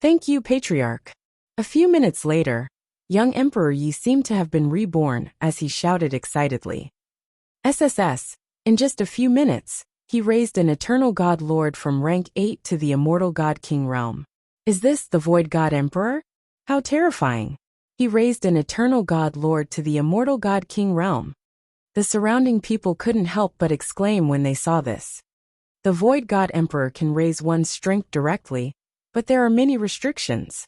Thank you, Patriarch. A few minutes later, young Emperor Yi seemed to have been reborn as he shouted excitedly. SSS, in just a few minutes, he raised an eternal God Lord from rank 8 to the immortal God King realm. Is this the Void God Emperor? How terrifying. He raised an eternal God Lord to the immortal God King realm. The surrounding people couldn't help but exclaim when they saw this. The Void God Emperor can raise one's strength directly, but there are many restrictions.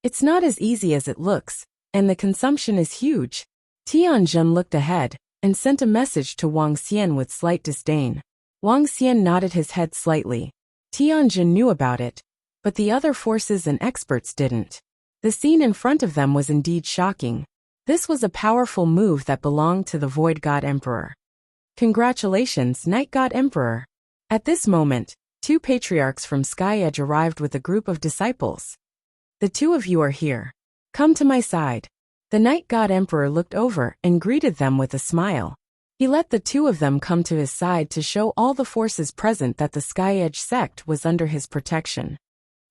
It's not as easy as it looks, and the consumption is huge. Tianjin looked ahead and sent a message to Wang Xian with slight disdain. Wang Xian nodded his head slightly. Tianjin knew about it, but the other forces and experts didn't. The scene in front of them was indeed shocking. This was a powerful move that belonged to the Void God Emperor. Congratulations, Night God Emperor. At this moment, 2 patriarchs from Sky Edge arrived with a group of disciples. The 2 of you are here. Come to my side. The Night God Emperor looked over and greeted them with a smile. He let the 2 of them come to his side to show all the forces present that the Sky Edge sect was under his protection.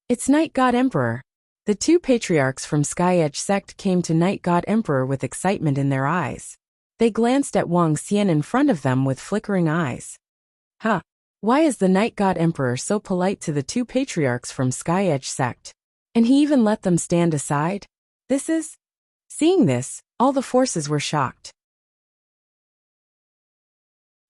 It's Night God Emperor. The 2 patriarchs from Sky Edge sect came to Night God Emperor with excitement in their eyes. They glanced at Wang Xian in front of them with flickering eyes. Why is the Night God Emperor so polite to the 2 patriarchs from Sky Edge sect? And he even let them stand aside? Seeing this, all the forces were shocked.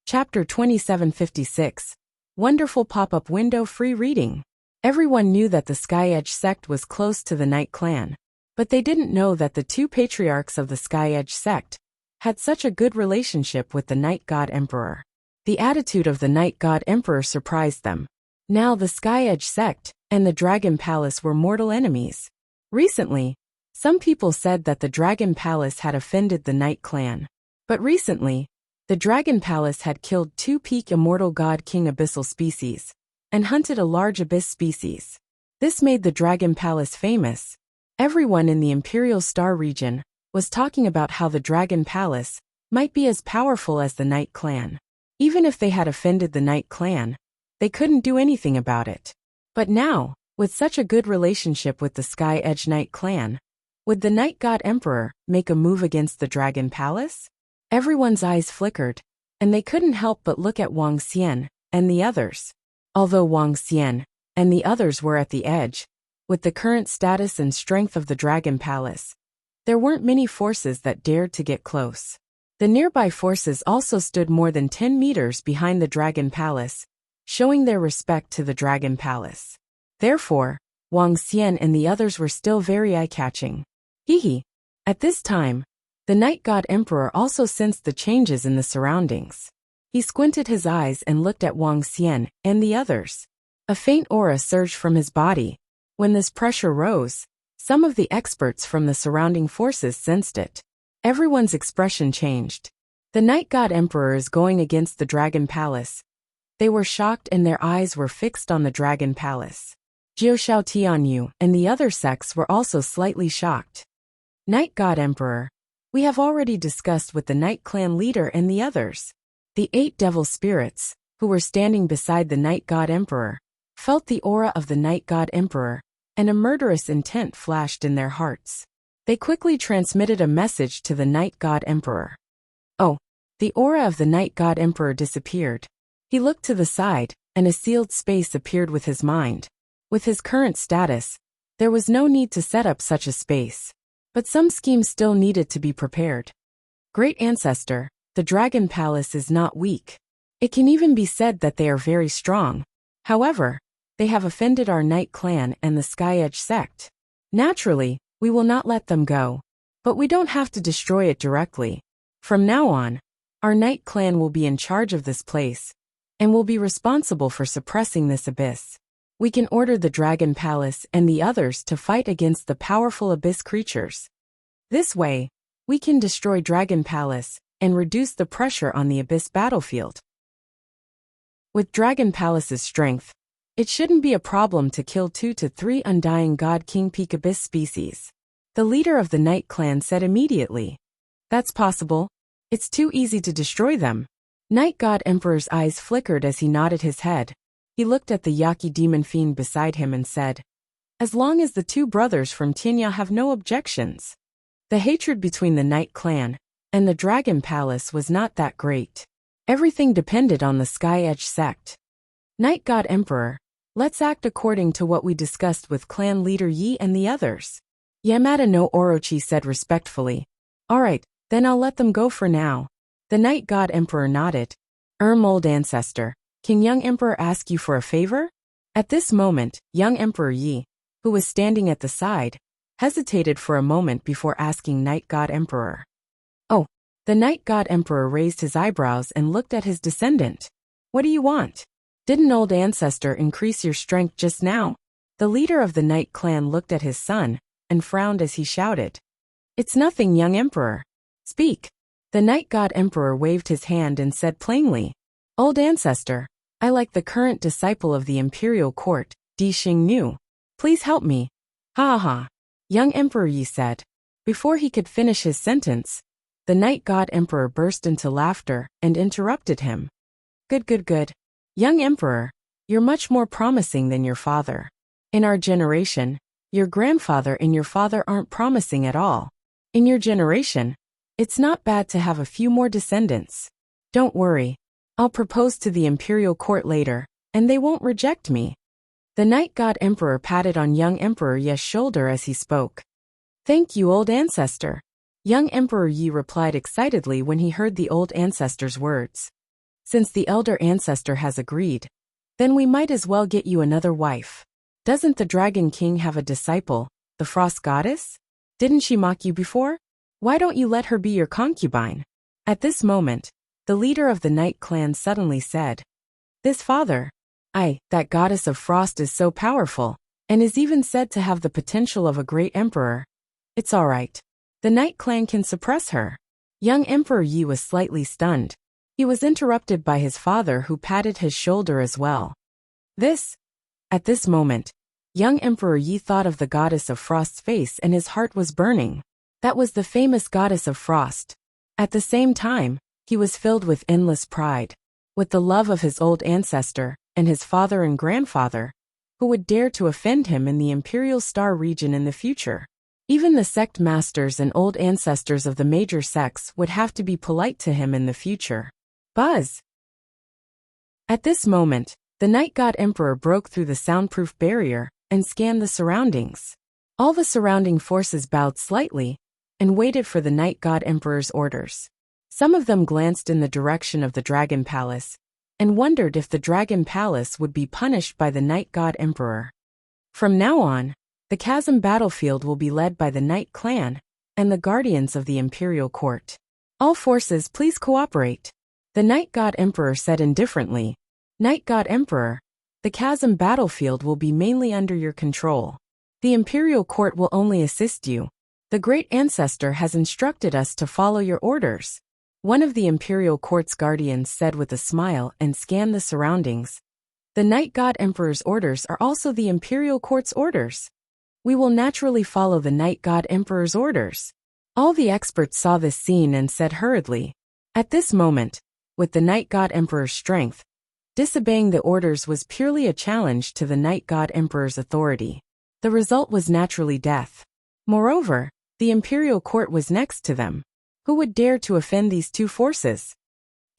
Chapter 2756. Wonderful pop-up window free reading. Everyone knew that the Sky Edge sect was close to the Night Clan, but they didn't know that the 2 patriarchs of the Sky Edge sect had such a good relationship with the Night God Emperor. The attitude of the Night God Emperor surprised them. Now the Sky Edge sect and the Dragon Palace were mortal enemies. Recently, some people said that the Dragon Palace had offended the Night Clan. But recently, the Dragon Palace had killed 2 peak immortal god king abyssal species and hunted a large abyss species. This made the Dragon Palace famous. Everyone in the Imperial Star region was talking about how the Dragon Palace might be as powerful as the Night Clan. Even if they had offended the Night Clan, they couldn't do anything about it. But now, with such a good relationship with the Sky Edge Night Clan, would the Night God Emperor make a move against the Dragon Palace? Everyone's eyes flickered, and they couldn't help but look at Wang Xian and the others. Although Wang Xian and the others were at the edge, with the current status and strength of the Dragon Palace, there weren't many forces that dared to get close. The nearby forces also stood more than 10 meters behind the Dragon Palace, showing their respect to the Dragon Palace. Therefore, Wang Xian and the others were still very eye-catching. Hehe. At this time, the Night God Emperor also sensed the changes in the surroundings. He squinted his eyes and looked at Wang Xian and the others. A faint aura surged from his body. When this pressure rose, some of the experts from the surrounding forces sensed it. Everyone's expression changed. The Night God Emperor is going against the Dragon Palace. They were shocked and their eyes were fixed on the Dragon Palace. Jiao Tianyu and the other sects were also slightly shocked. Night God Emperor. We have already discussed with the Night Clan leader and the others. The 8 devil spirits, who were standing beside the Night God Emperor, felt the aura of the Night God Emperor, and a murderous intent flashed in their hearts. They quickly transmitted a message to the Night God Emperor. Oh, the aura of the Night God Emperor disappeared. He looked to the side, and a sealed space appeared with his mind. With his current status, there was no need to set up such a space. But some schemes still needed to be prepared. Great Ancestor, the Dragon Palace is not weak. It can even be said that they are very strong. However, they have offended our Night Clan and the Sky Edge sect. Naturally, we will not let them go. But we don't have to destroy it directly. From now on, our Night Clan will be in charge of this place, and will be responsible for suppressing this abyss. We can order the Dragon Palace and the others to fight against the powerful abyss creatures. This way, we can destroy Dragon Palace and reduce the pressure on the abyss battlefield. With Dragon Palace's strength, it shouldn't be a problem to kill 2 to 3 undying God King Peak abyss species. The leader of the Night Clan said immediately. That's possible. It's too easy to destroy them. Night God Emperor's eyes flickered as he nodded his head. He looked at the Yaqui demon fiend beside him and said, as long as the 2 brothers from Tianya have no objections. The hatred between the Night Clan and the Dragon Palace was not that great. Everything depended on the Sky Edge sect. Night God Emperor, let's act according to what we discussed with clan leader Yi and the others. Yamada no Orochi said respectfully. Alright, then I'll let them go for now. The Night God Emperor nodded. Old Ancestor. Can young Emperor ask you for a favor? At this moment, young Emperor Yi, who was standing at the side, hesitated for a moment before asking Night God Emperor. Oh, the Night God Emperor raised his eyebrows and looked at his descendant. What do you want? Didn't old ancestor increase your strength just now? The leader of the Night Clan looked at his son and frowned as he shouted. It's nothing, young Emperor. Speak. The Night God Emperor waved his hand and said plainly, Old ancestor, I like the current disciple of the Imperial Court, Di Xingnu. Please help me. Ha ha. Young Emperor Yi said. Before he could finish his sentence, the Night God Emperor burst into laughter and interrupted him. Good. Young Emperor, you're much more promising than your father. In our generation, your grandfather and your father aren't promising at all. In your generation, it's not bad to have a few more descendants. Don't worry. I'll propose to the Imperial Court later, and they won't reject me. The Night God Emperor patted on young Emperor Yi's shoulder as he spoke. Thank you, old ancestor. Young Emperor Yi replied excitedly when he heard the old ancestor's words. Since the elder ancestor has agreed, then we might as well get you another wife. Doesn't the Dragon King have a disciple, the Frost Goddess? Didn't she mock you before? Why don't you let her be your concubine? At this moment, the leader of the Night Clan suddenly said, This father, that goddess of frost is so powerful, and is even said to have the potential of a great emperor. It's alright. The Night Clan can suppress her. Young Emperor Yi was slightly stunned. He was interrupted by his father, who patted his shoulder as well. At this moment, young Emperor Yi thought of the goddess of Frost's face and his heart was burning. That was the famous goddess of Frost. At the same time, he was filled with endless pride, with the love of his old ancestor and his father and grandfather, who would dare to offend him in the Imperial Star region in the future. Even the sect masters and old ancestors of the major sects would have to be polite to him in the future. Buzz! At this moment, the Night God Emperor broke through the soundproof barrier and scanned the surroundings. All the surrounding forces bowed slightly and waited for the Night God Emperor's orders. Some of them glanced in the direction of the Dragon Palace and wondered if the Dragon Palace would be punished by the Night God Emperor. From now on, the Chasm battlefield will be led by the Night Clan and the Guardians of the Imperial Court. All forces, please cooperate, the Night God Emperor said indifferently. Night God Emperor, the Chasm battlefield will be mainly under your control. The Imperial Court will only assist you. The Great Ancestor has instructed us to follow your orders. One of the Imperial Court's guardians said with a smile and scanned the surroundings. The Night God Emperor's orders are also the Imperial Court's orders. We will naturally follow the Night God Emperor's orders. All the experts saw this scene and said hurriedly. At this moment, with the Night God Emperor's strength, disobeying the orders was purely a challenge to the Night God Emperor's authority. The result was naturally death. Moreover, the Imperial Court was next to them. Who would dare to offend these two forces?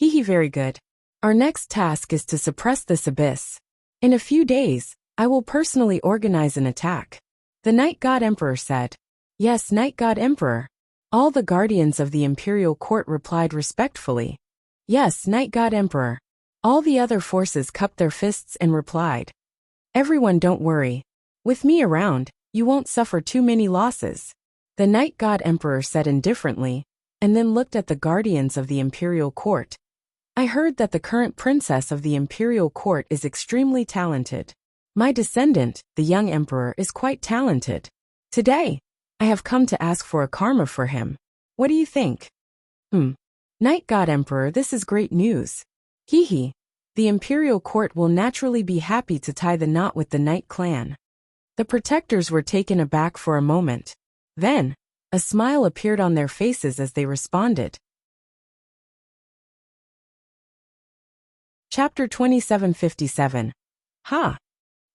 Very good. Our next task is to suppress this abyss. In a few days, I will personally organize an attack. The Night God Emperor said. Yes, Night God Emperor. All the guardians of the Imperial Court replied respectfully. Yes, Night God Emperor. All the other forces cupped their fists and replied. Everyone, don't worry. With me around, you won't suffer too many losses. The Night God Emperor said indifferently, and then looked at the guardians of the Imperial Court. I heard that the current princess of the Imperial Court is extremely talented. My descendant, the young emperor, is quite talented. Today, I have come to ask for a karma for him. What do you think? Night God Emperor, this is great news. The Imperial Court will naturally be happy to tie the knot with the Night Clan. The protectors were taken aback for a moment. Then, a smile appeared on their faces as they responded. Chapter 2757.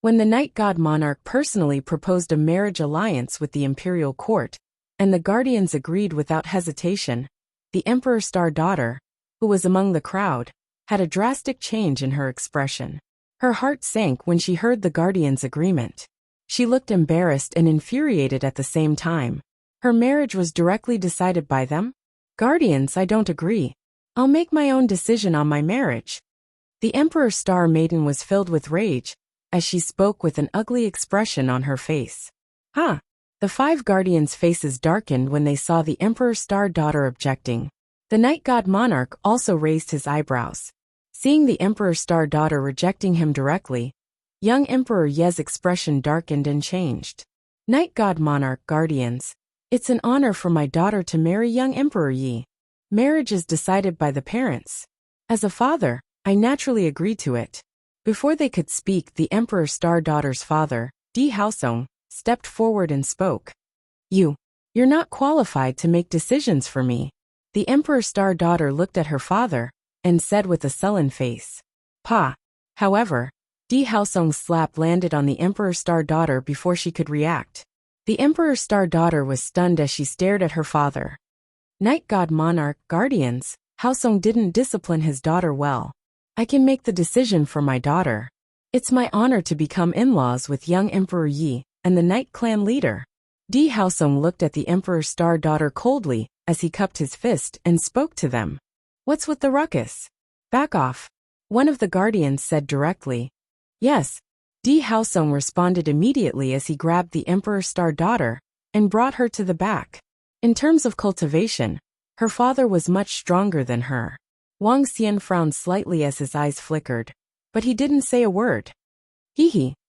When the Night God Monarch personally proposed a marriage alliance with the Imperial Court, and the Guardians agreed without hesitation, the Emperor Star Daughter, who was among the crowd, had a drastic change in her expression. Her heart sank when she heard the Guardians' agreement. She looked embarrassed and infuriated at the same time. Her marriage was directly decided by them? Guardians, I don't agree. I'll make my own decision on my marriage. The Emperor Star Maiden was filled with rage, as she spoke with an ugly expression on her face. The 5 guardians' faces darkened when they saw the Emperor Star Daughter objecting. The Night God Monarch also raised his eyebrows. Seeing the Emperor Star Daughter rejecting him directly, young Emperor Ye's expression darkened and changed. Night God Monarch Guardians, it's an honor for my daughter to marry young Emperor Yi. Marriage is decided by the parents. As a father, I naturally agree to it. Before they could speak, the Emperor Star Daughter's father, Di Haosong, stepped forward and spoke. You're not qualified to make decisions for me. The Emperor Star Daughter looked at her father and said with a sullen face. However, Di Haosong's slap landed on the Emperor Star Daughter before she could react. The Emperor Star Daughter was stunned as she stared at her father. Night God Monarch Guardians, Haosong didn't discipline his daughter well. I can make the decision for my daughter. It's my honor to become in-laws with young Emperor Yi and the Night Clan leader. Di Haosong looked at the Emperor Star Daughter coldly as he cupped his fist and spoke to them. What's with the ruckus? Back off. One of the guardians said directly. Yes. Di Haosong responded immediately as he grabbed the Emperor Star Daughter and brought her to the back. In terms of cultivation, her father was much stronger than her. Wang Xian frowned slightly as his eyes flickered, but he didn't say a word.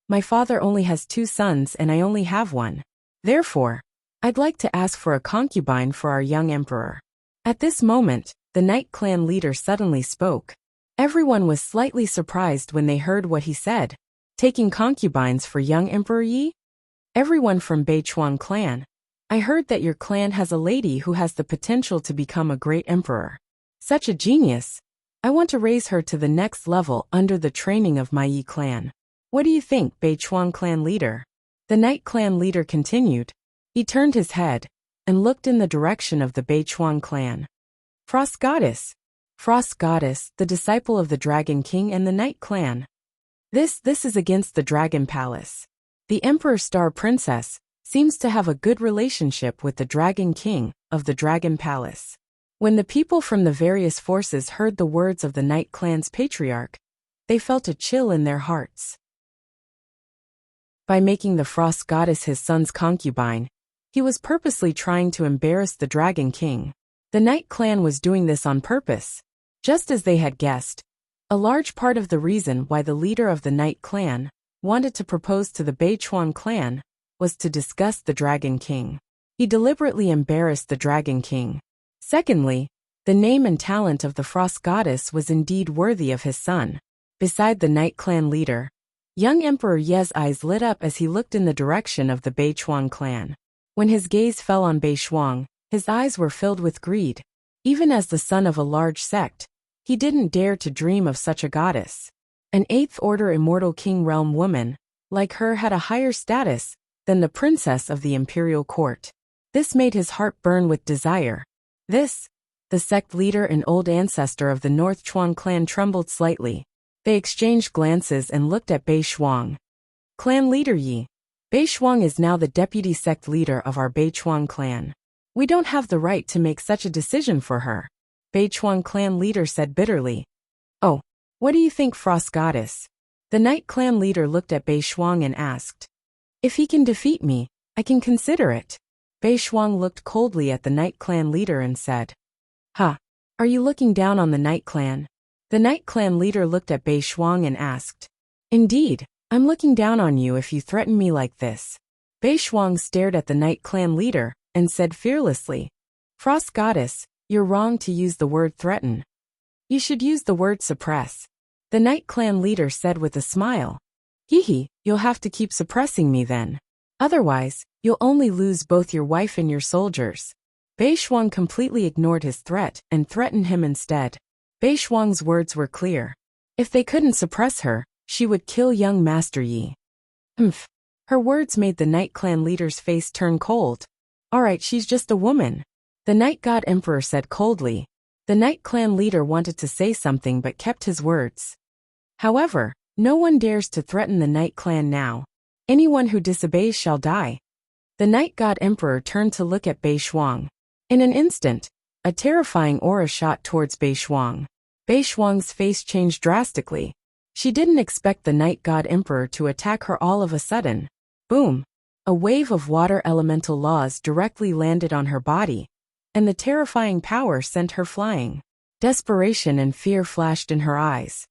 My father only has 2 sons and I only have one. Therefore, I'd like to ask for a concubine for our young emperor. At this moment, the Night Clan leader suddenly spoke. Everyone was slightly surprised when they heard what he said. Taking concubines for young Emperor Yi? Everyone from Beichuan clan. I heard that your clan has a lady who has the potential to become a great emperor. Such a genius. I want to raise her to the next level under the training of my Yi clan. What do you think, Beichuan clan leader? The Night Clan leader continued. He turned his head and looked in the direction of the Beichuan clan. Frost Goddess. Frost Goddess, the disciple of the Dragon King and the Night Clan. This is against the Dragon Palace. The Emperor Star Princess seems to have a good relationship with the Dragon King of the Dragon Palace. When the people from the various forces heard the words of the Night Clan's patriarch, they felt a chill in their hearts. By making the Frost Goddess his son's concubine, he was purposely trying to embarrass the Dragon King. The Night Clan was doing this on purpose. Just as they had guessed, a large part of the reason why the leader of the Night Clan wanted to propose to the Beichuan clan was to disgust the Dragon King. He deliberately embarrassed the Dragon King. Secondly, the name and talent of the Frost Goddess was indeed worthy of his son. Beside the Night Clan leader, young Emperor Ye's eyes lit up as he looked in the direction of the Beichuan clan. When his gaze fell on Beishuang, his eyes were filled with greed. Even as the son of a large sect, he didn't dare to dream of such a goddess. An 8th Order Immortal King Realm woman, like her, had a higher status than the princess of the imperial court. This made his heart burn with desire. The sect leader and old ancestor of the North Chuan clan trembled slightly. They exchanged glances and looked at Beishuang. Clan leader Yi. Beishuang is now the deputy sect leader of our Beichuan clan. We don't have the right to make such a decision for her, Beichuan clan leader said bitterly. Oh, what do you think, Frost Goddess? The Night Clan leader looked at Beishuang and asked. If he can defeat me, I can consider it. Beishuang looked coldly at the Night Clan leader and said. Ha! Are you looking down on the Night Clan? The Night Clan leader looked at Beishuang and asked. Indeed, I'm looking down on you if you threaten me like this. Beishuang stared at the Night Clan leader and said fearlessly. Frost Goddess, you're wrong to use the word threaten. You should use the word suppress. The Night Clan leader said with a smile. Hee, you'll have to keep suppressing me then. Otherwise, you'll only lose both your wife and your soldiers. Beishuang completely ignored his threat and threatened him instead. Beishuang's words were clear. If they couldn't suppress her, she would kill young Master Yi. Humph. Her words made the Night Clan leader's face turn cold. Alright, she's just a woman. The Night God Emperor said coldly. The Night Clan leader wanted to say something but kept his words. However, no one dares to threaten the Night Clan now. Anyone who disobeys shall die. The Night God Emperor turned to look at Beishuang. In an instant, a terrifying aura shot towards Beishuang. Beishuang's face changed drastically. She didn't expect the Night God Emperor to attack her all of a sudden. Boom! A wave of water elemental laws directly landed on her body, and the terrifying power sent her flying. Desperation and fear flashed in her eyes.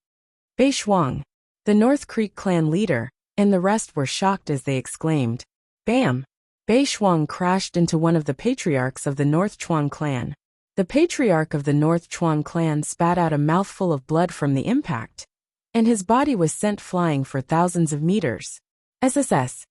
Beishuang, the North Creek clan leader, and the rest were shocked as they exclaimed. Bam! Beishuang crashed into one of the patriarchs of the North Chuan clan. The patriarch of the North Chuan clan spat out a mouthful of blood from the impact, and his body was sent flying for thousands of meters. SSS.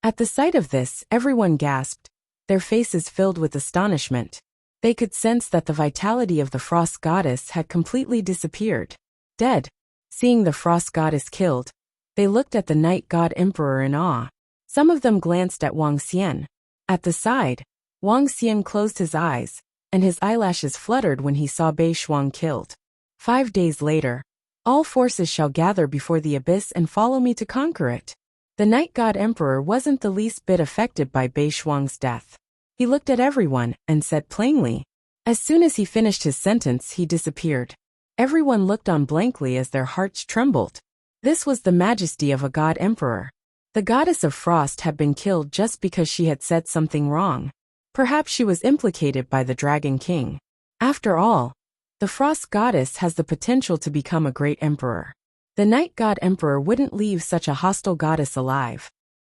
At the sight of this, everyone gasped, their faces filled with astonishment. They could sense that the vitality of the Frost Goddess had completely disappeared. Dead. Seeing the Frost Goddess killed, they looked at the Night God Emperor in awe. Some of them glanced at Wang Xian. At the side, Wang Xian closed his eyes, and his eyelashes fluttered when he saw Beishuang killed. 5 days later, all forces shall gather before the abyss and follow me to conquer it. The Night God Emperor wasn't the least bit affected by Beishuang's death. He looked at everyone and said plainly. As soon as he finished his sentence, he disappeared. Everyone looked on blankly as their hearts trembled. This was the majesty of a god emperor. The goddess of frost had been killed just because she had said something wrong. Perhaps she was implicated by the Dragon King. After all, the Frost Goddess has the potential to become a great emperor. The Night God Emperor wouldn't leave such a hostile goddess alive.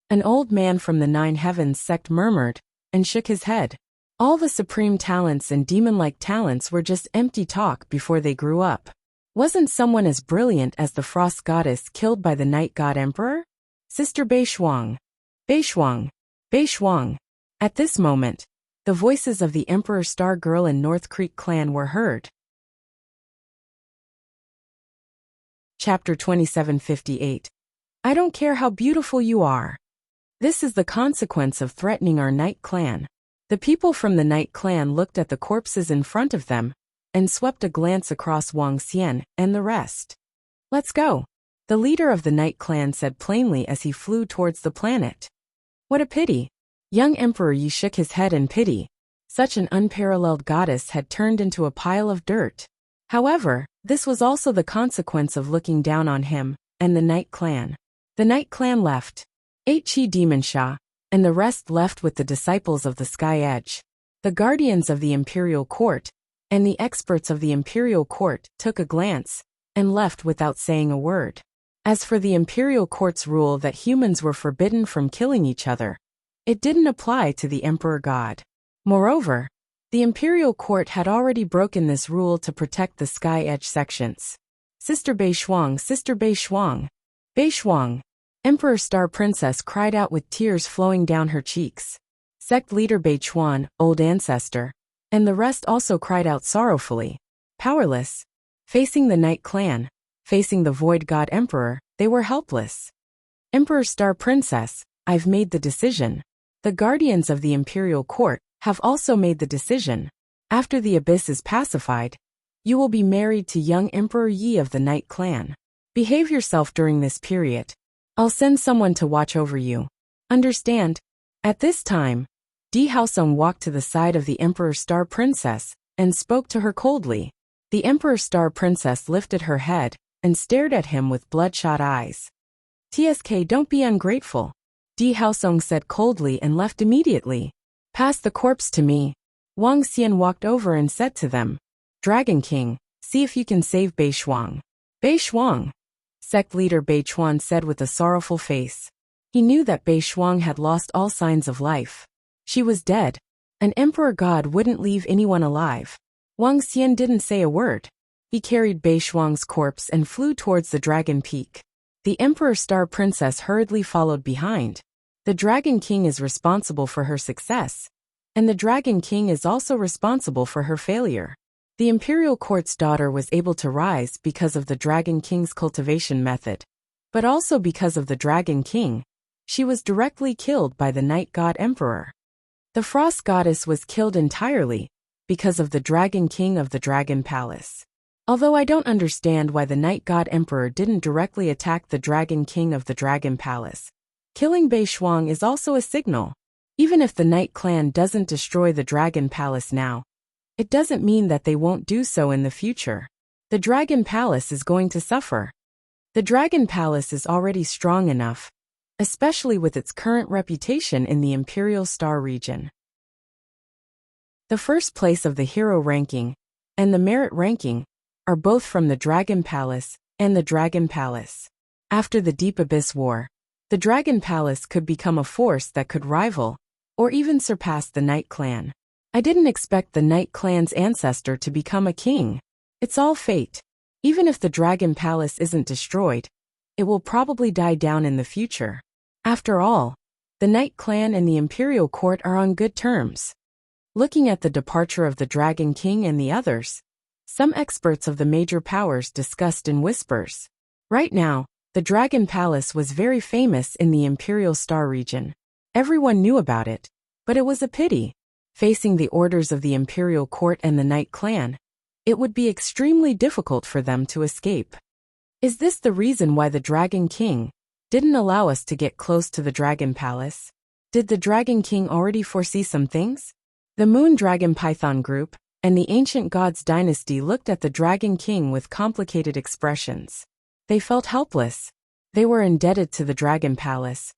An old man from the Nine Heavens sect murmured and shook his head. All the supreme talents and demon-like talents were just empty talk before they grew up. Wasn't someone as brilliant as the frost goddess killed by the night god emperor? Sister Beishuang. Beishuang. Beishuang. At this moment, the voices of the Emperor Star Girl and North Creek clan were heard. Chapter 2758. I don't care how beautiful you are. This is the consequence of threatening our Night Clan. The people from the Night Clan looked at the corpses in front of them and swept a glance across Wang Xian and the rest. Let's go, the leader of the Night Clan said plainly as he flew towards the planet. What a pity. Young Emperor Yi shook his head in pity. Such an unparalleled goddess had turned into a pile of dirt. However, this was also the consequence of looking down on him and the Night Clan. The Night Clan left. 8 Chi Demon Sha, and the rest left with the disciples of the Sky Edge. The guardians of the Imperial Court and the experts of the Imperial Court took a glance and left without saying a word. As for the Imperial Court's rule that humans were forbidden from killing each other, it didn't apply to the Emperor God. Moreover, the Imperial Court had already broken this rule to protect the Sky Edge sections. Sister Beishuang, Sister Beishuang. Beishuang. Emperor Star Princess cried out with tears flowing down her cheeks. Sect leader Beichuan, old ancestor, and the rest also cried out sorrowfully. Powerless. Facing the Night Clan, facing the Void God Emperor, they were helpless. Emperor Star Princess, I've made the decision. The guardians of the Imperial Court have also made the decision. After the abyss is pacified, you will be married to young Emperor Yi of the Night Clan. Behave yourself during this period. I'll send someone to watch over you. Understand? At this time, Di Haosong walked to the side of the Emperor Star Princess and spoke to her coldly. The Emperor Star Princess lifted her head and stared at him with bloodshot eyes. TSK, don't be ungrateful, Di Haosong said coldly and left immediately. Pass the corpse to me. Wang Xian walked over and said to them, Dragon King, see if you can save Beishuang. Beishuang. Sect leader Beichuan said with a sorrowful face. He knew that Beishuang had lost all signs of life. She was dead. An emperor god wouldn't leave anyone alive. Wang Xian didn't say a word. He carried Beishuang's corpse and flew towards the Dragon Peak. The Emperor Star Princess hurriedly followed behind. The Dragon King is responsible for her success, and the Dragon King is also responsible for her failure. The Imperial Court's daughter was able to rise because of the Dragon King's cultivation method, but also because of the Dragon King. She was directly killed by the Night God Emperor. The Frost Goddess was killed entirely because of the Dragon King of the Dragon Palace. Although I don't understand why the Night God Emperor didn't directly attack the Dragon King of the Dragon Palace, killing Beishuang is also a signal. Even if the Night Clan doesn't destroy the Dragon Palace now, it doesn't mean that they won't do so in the future. The Dragon Palace is going to suffer. The Dragon Palace is already strong enough, especially with its current reputation in the Imperial Star region. The first place of the hero ranking and the merit ranking are both from the Dragon Palace and the Dragon Palace. After the Deep Abyss War, the Dragon Palace could become a force that could rival or even surpass the Night Clan. I didn't expect the Night Clan's ancestor to become a king. It's all fate. Even if the Dragon Palace isn't destroyed, it will probably die down in the future. After all, the Night Clan and the Imperial Court are on good terms. Looking at the departure of the Dragon King and the others, some experts of the major powers discussed in whispers. Right now, the Dragon Palace was very famous in the Imperial Star region. Everyone knew about it, but it was a pity. Facing the orders of the Imperial Court and the Night Clan, it would be extremely difficult for them to escape. Is this the reason why the Dragon King didn't allow us to get close to the Dragon Palace? Did the Dragon King already foresee some things? The Moon Dragon Python Group and the Ancient Gods Dynasty looked at the Dragon King with complicated expressions. They felt helpless. They were indebted to the Dragon Palace,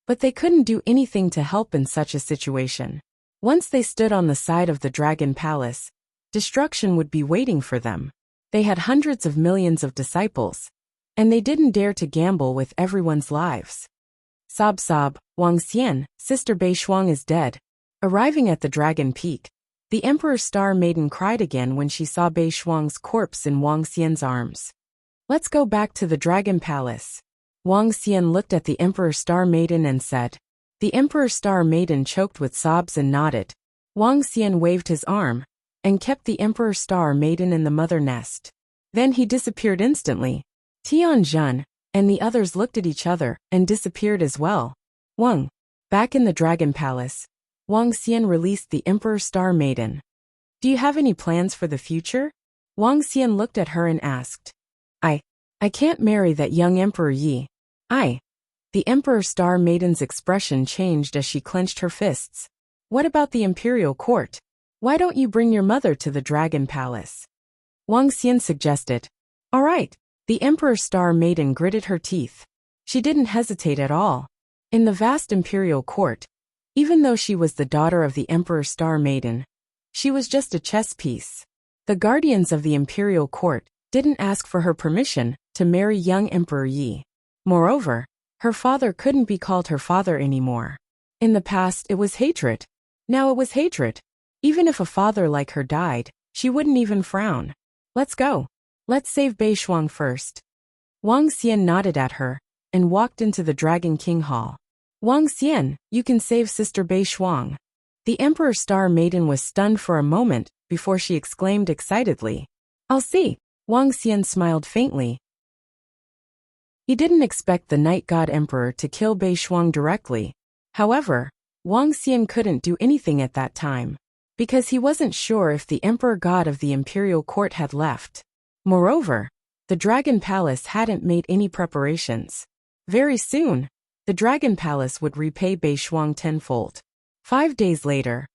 but they couldn't do anything to help in such a situation. Once they stood on the side of the Dragon Palace, destruction would be waiting for them. They had hundreds of millions of disciples, and they didn't dare to gamble with everyone's lives. Sob sob, Wang Xian, Sister Beishuang is dead. Arriving at the Dragon Peak, the Emperor's Star Maiden cried again when she saw Bei Shuang's corpse in Wang Xian's arms. Let's go back to the Dragon Palace. Wang Xian looked at the Emperor's Star Maiden and said. The Emperor's Star Maiden choked with sobs and nodded. Wang Xian waved his arm and kept the Emperor's Star Maiden in the mother nest. Then he disappeared instantly. Tian Jun and the others looked at each other and disappeared as well. Back in the Dragon Palace, Wang Xian released the Emperor's Star Maiden. Do you have any plans for the future? Wang Xian looked at her and asked. I can't marry that young Emperor Yi. The Emperor's Star Maiden's expression changed as she clenched her fists. What about the Imperial Court? Why don't you bring your mother to the Dragon Palace? Wang Xian suggested. All right. The Emperor's Star Maiden gritted her teeth. She didn't hesitate at all. In the vast Imperial Court, even though she was the daughter of the Emperor's Star Maiden, she was just a chess piece. The guardians of the Imperial Court didn't ask for her permission to marry young Emperor Yi. Moreover, her father couldn't be called her father anymore. In the past it was hatred. Now it was hatred. Even if a father like her died, she wouldn't even frown. Let's go. Let's save Bei Shuang first. Wang Xian nodded at her and walked into the Dragon King Hall. Wang Xian, you can save Sister Bei Shuang. The Emperor's Star Maiden was stunned for a moment before she exclaimed excitedly. I'll see. Wang Xian smiled faintly. He didn't expect the Night God Emperor to kill Bei Shuang directly. However, Wang Xian couldn't do anything at that time, because he wasn't sure if the Emperor God of the Imperial Court had left. Moreover, the Dragon Palace hadn't made any preparations. Very soon, the Dragon Palace would repay Bei Shuang tenfold. 5 days later,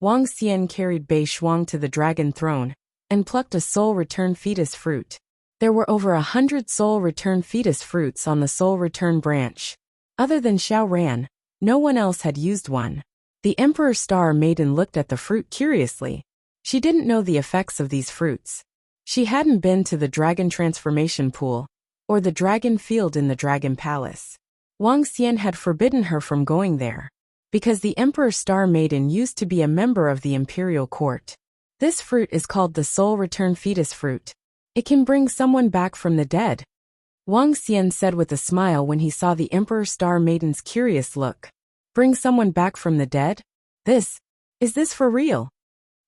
Wang Xian carried Bei Shuang to the Dragon Throne and plucked a Soul Return Fetus fruit. There were over 100 Soul Return Fetus fruits on the Soul Return branch. Other than Xiao Ran, no one else had used one. The Emperor's Star Maiden looked at the fruit curiously. She didn't know the effects of these fruits. She hadn't been to the Dragon Transformation Pool or the Dragon Field in the Dragon Palace. Wang Xian had forbidden her from going there, because the Emperor's Star Maiden used to be a member of the Imperial Court. This fruit is called the Soul Return Fetus fruit. It can bring someone back from the dead. Wang Xian said with a smile when he saw the Emperor's Star Maiden's curious look. Bring someone back from the dead? Is this for real?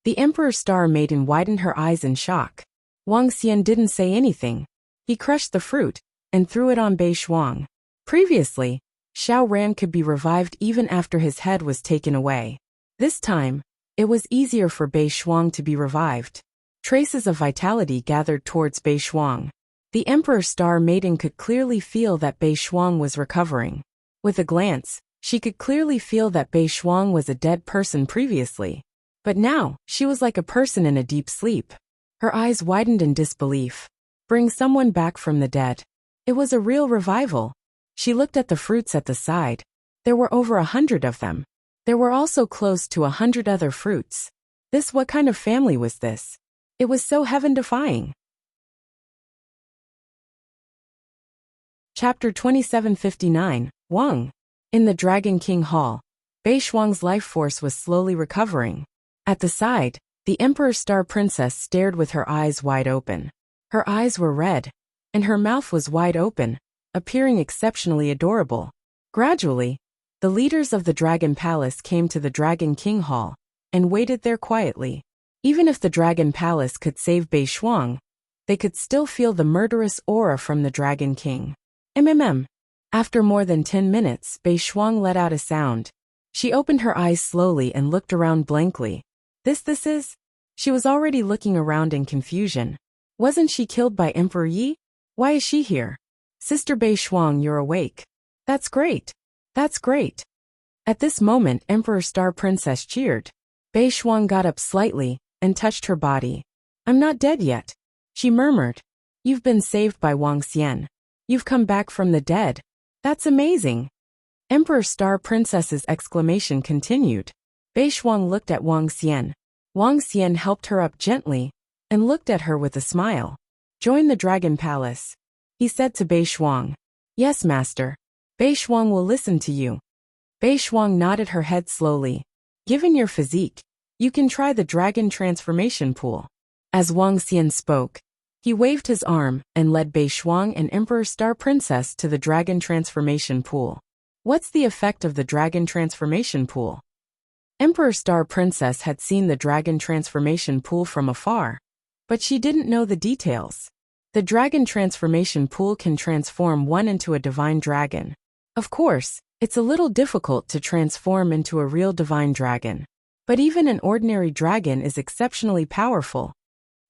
The Emperor's Star Maiden widened her eyes in shock. Wang Xian didn't say anything. He crushed the fruit and threw it on Bei Shuang. Previously, Xiao Ran could be revived even after his head was taken away. This time, it was easier for Bei Shuang to be revived. Traces of vitality gathered towards Bei Shuang. The Emperor's Star Maiden could clearly feel that Bei Shuang was recovering. With a glance, she could clearly feel that Bei Shuang was a dead person previously. But now, she was like a person in a deep sleep. Her eyes widened in disbelief. Bring someone back from the dead. It was a real revival. She looked at the fruits at the side. There were over 100 of them. There were also close to 100 other fruits. What kind of family was this? It was so heaven-defying. Chapter 2759, Wang. In the Dragon King Hall, Bei Shuang's life force was slowly recovering. At the side, the Emperor's Star Princess stared with her eyes wide open. Her eyes were red, and her mouth was wide open, appearing exceptionally adorable. Gradually, the leaders of the Dragon Palace came to the Dragon King Hall and waited there quietly. Even if the Dragon Palace could save Bei Shuang, they could still feel the murderous aura from the Dragon King. After more than 10 minutes, Bei Shuang let out a sound. She opened her eyes slowly and looked around blankly. This is? She was already looking around in confusion. Wasn't she killed by Emperor Yi? Why is she here? Sister Bei Shuang, you're awake. That's great. That's great. At this moment, Emperor Star Princess cheered. Bei Shuang got up slightly and touched her body. I'm not dead yet, she murmured. You've been saved by Wang Xian. You've come back from the dead. That's amazing. Emperor Star Princess's exclamation continued. Bei Shuang looked at Wang Xian. Wang Xian helped her up gently and looked at her with a smile. Join the Dragon Palace, he said to Bei Shuang. Yes, master. Bei Shuang will listen to you. Bei Shuang nodded her head slowly. Given your physique, you can try the dragon transformation pool. As Wang Xian spoke, he waved his arm and led Bei Shuang and Emperor Star Princess to the dragon transformation pool. What's the effect of the dragon transformation pool? Emperor Star Princess had seen the dragon transformation pool from afar, but she didn't know the details. The dragon transformation pool can transform one into a divine dragon. Of course, it's a little difficult to transform into a real divine dragon, but even an ordinary dragon is exceptionally powerful.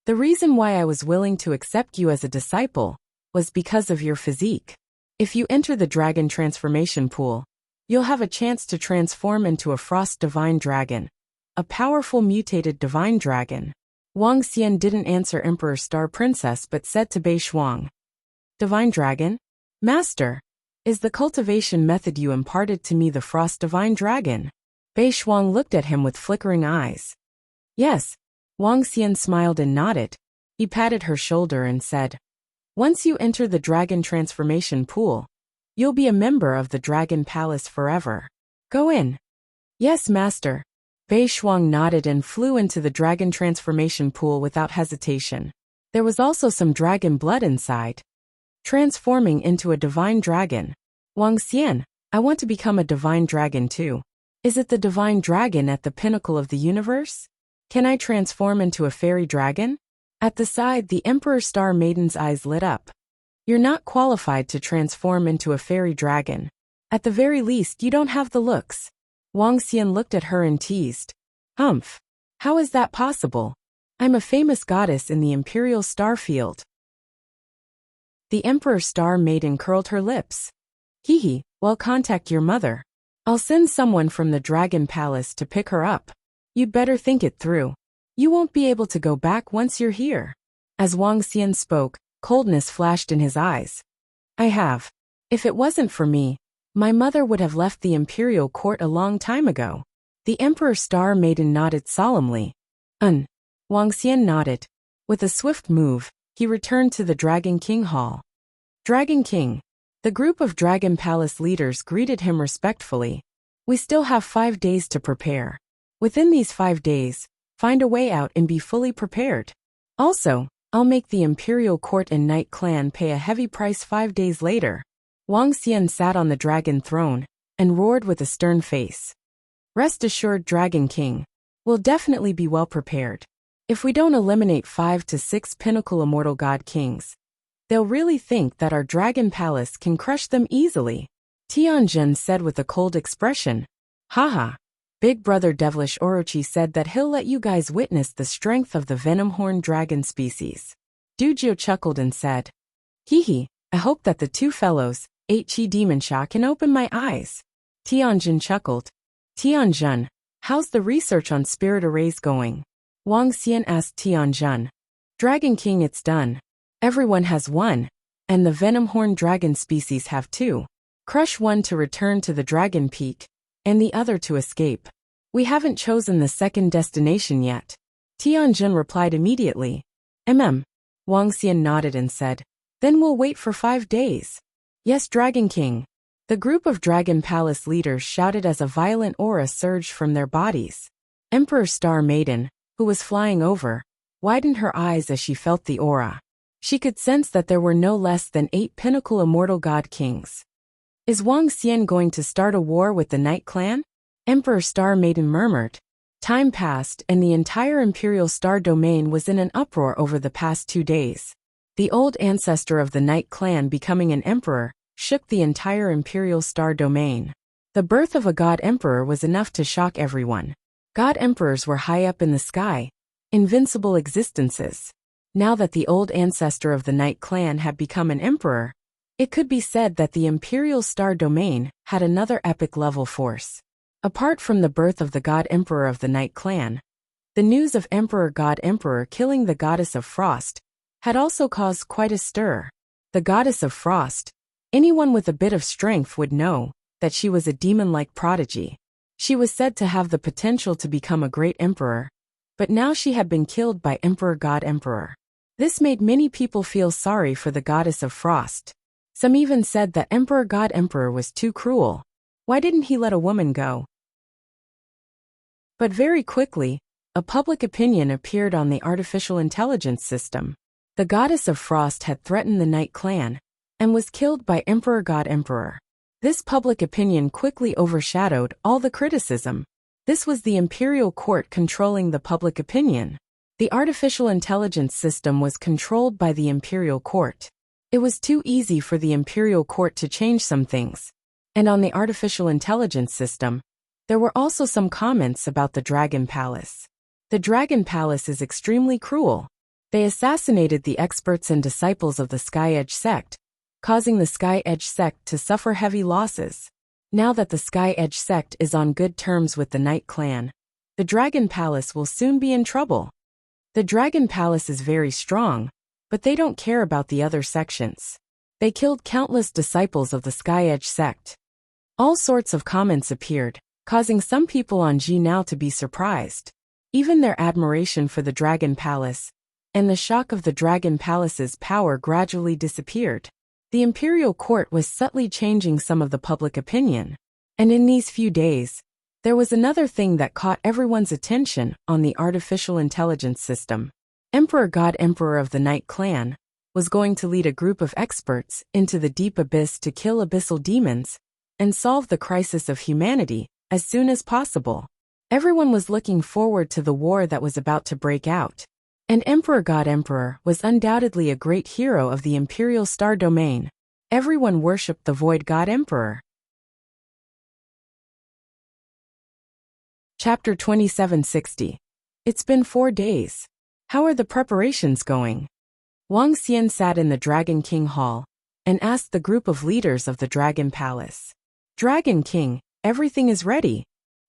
The reason why I was willing to accept you as a disciple was because of your physique. If you enter the dragon transformation pool, you'll have a chance to transform into a frost divine dragon, a powerful mutated divine dragon. Wang Xian didn't answer Emperor Star Princess but said to Bei Shuang, Divine dragon? Master, is the cultivation method you imparted to me the frost divine dragon? Bei Shuang looked at him with flickering eyes. Yes. Wang Xian smiled and nodded. He patted her shoulder and said, Once you enter the dragon transformation pool, you'll be a member of the Dragon Palace forever. Go in. Yes, Master. Bei Shuang nodded and flew into the dragon transformation pool without hesitation. There was also some dragon blood inside. Transforming into a divine dragon. Wang Xian, I want to become a divine dragon too. Is it the divine dragon at the pinnacle of the universe? Can I transform into a fairy dragon? At the side, the Emperor Star Maiden's eyes lit up. You're not qualified to transform into a fairy dragon. At the very least, you don't have the looks. Wang Xian looked at her and teased. Humph. How is that possible? I'm a famous goddess in the Imperial Star Field. The Emperor Star Maiden curled her lips. Hee, well, contact your mother. I'll send someone from the Dragon Palace to pick her up. You'd better think it through. You won't be able to go back once you're here. As Wang Xian spoke, coldness flashed in his eyes. I have. If it wasn't for me, my mother would have left the imperial court a long time ago. The Emperor Star Maiden nodded solemnly. Wang Xian nodded. With a swift move, he returned to the Dragon King Hall. Dragon King. The group of Dragon Palace leaders greeted him respectfully. We still have 5 days to prepare. Within these 5 days, find a way out and be fully prepared. Also, I'll make the Imperial Court and Knight Clan pay a heavy price 5 days later. Wang Xian sat on the dragon throne and roared with a stern face. Rest assured, Dragon King, we'll definitely be well prepared. If we don't eliminate 5 to 6 pinnacle immortal god kings, they'll really think that our Dragon Palace can crush them easily. Tianjin said with a cold expression. Haha. Big Brother Devilish Orochi said that he'll let you guys witness the strength of the venomhorn dragon species. Dujio chuckled and said, Hee, I hope that the two fellows, Chi Demon Sha, can open my eyes. Tianjin chuckled. Tianjin, how's the research on spirit arrays going? Wang Xian asked Tianjin. Dragon King, it's done. Everyone has one, and the venomhorn dragon species have 2. Crush one to return to the Dragon Peak, and the other to escape. We haven't chosen the second destination yet. Tianjin replied immediately. Wang Xian nodded and said, Then we'll wait for 5 days. Yes, Dragon King. The group of Dragon Palace leaders shouted as a violent aura surged from their bodies. Emperor Star Maiden, who was flying over, widened her eyes as she felt the aura. She could sense that there were no less than 8 pinnacle immortal god kings. Is Wang Xian going to start a war with the Knight Clan? Emperor Star Maiden murmured. Time passed and the entire Imperial Star Domain was in an uproar over the past 2 days. The old ancestor of the Knight Clan becoming an emperor shook the entire Imperial Star Domain. The birth of a god emperor was enough to shock everyone. God emperors were high up in the sky, invincible existences. Now that the old ancestor of the Knight Clan had become an emperor, it could be said that the Imperial Star Domain had another epic level force. Apart from the birth of the God Emperor of the Knight Clan, the news of Emperor God Emperor killing the Goddess of Frost had also caused quite a stir. The Goddess of Frost, anyone with a bit of strength would know that she was a demon-like prodigy. She was said to have the potential to become a great emperor, but now she had been killed by Emperor God Emperor. This made many people feel sorry for the Goddess of Frost. Some even said that Emperor God Emperor was too cruel. Why didn't he let a woman go? But very quickly, a public opinion appeared on the artificial intelligence system. The goddess of frost had threatened the Night Clan and was killed by Emperor God Emperor. This public opinion quickly overshadowed all the criticism. This was the imperial court controlling the public opinion. The artificial intelligence system was controlled by the imperial court. It was too easy for the imperial court to change some things. And on the artificial intelligence system, there were also some comments about the Dragon Palace. The Dragon Palace is extremely cruel. They assassinated the experts and disciples of the Sky Edge sect, causing the Sky Edge sect to suffer heavy losses. Now that the Sky Edge sect is on good terms with the Night Clan, the Dragon Palace will soon be in trouble. The Dragon Palace is very strong, but they don't care about the other sections. They killed countless disciples of the Sky Edge sect. All sorts of comments appeared, causing some people on G now to be surprised. Even their admiration for the Dragon Palace and the shock of the Dragon Palace's power gradually disappeared. The imperial court was subtly changing some of the public opinion. And in these few days, there was another thing that caught everyone's attention on the artificial intelligence system. Emperor God Emperor of the Night Clan was going to lead a group of experts into the deep abyss to kill abyssal demons and solve the crisis of humanity as soon as possible. Everyone was looking forward to the war that was about to break out. And Emperor God Emperor was undoubtedly a great hero of the Imperial Star Domain. Everyone worshipped the Void God Emperor. Chapter 2760. It's been 4 days. How are the preparations going? Wang Xian sat in the Dragon King Hall and asked the group of leaders of the Dragon Palace. Dragon King, everything is ready.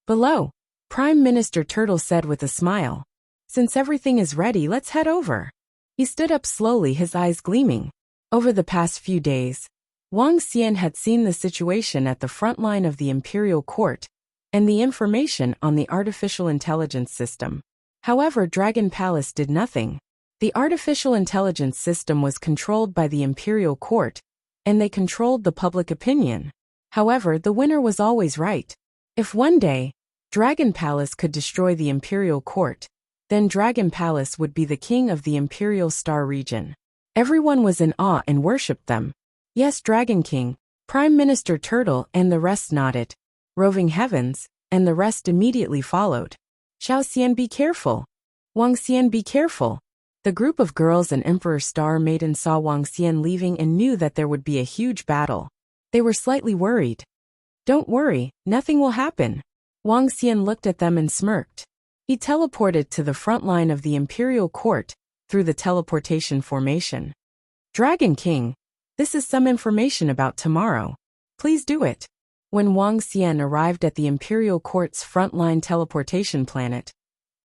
Below, Prime Minister Turtle said with a smile. Since everything is ready, let's head over. He stood up slowly, his eyes gleaming. Over the past few days, Wang Xian had seen the situation at the front line of the imperial court and the information on the artificial intelligence system. However, Dragon Palace did nothing. The artificial intelligence system was controlled by the imperial court, and they controlled the public opinion. However, the winner was always right. If one day, Dragon Palace could destroy the imperial court, then Dragon Palace would be the king of the Imperial Star region. Everyone was in awe and worshipped them. Yes, Dragon King, Prime Minister Turtle and the rest nodded. Roving Heavens, and the rest immediately followed. Xiao Xian, be careful. Wang Xian, be careful. The group of girls and Emperor Star Maiden saw Wang Xian leaving and knew that there would be a huge battle. They were slightly worried. Don't worry, nothing will happen. Wang Xian looked at them and smirked. He teleported to the front line of the imperial court through the teleportation formation. Dragon King, this is some information about tomorrow. Please do it. When Wang Xian arrived at the imperial court's frontline teleportation planet,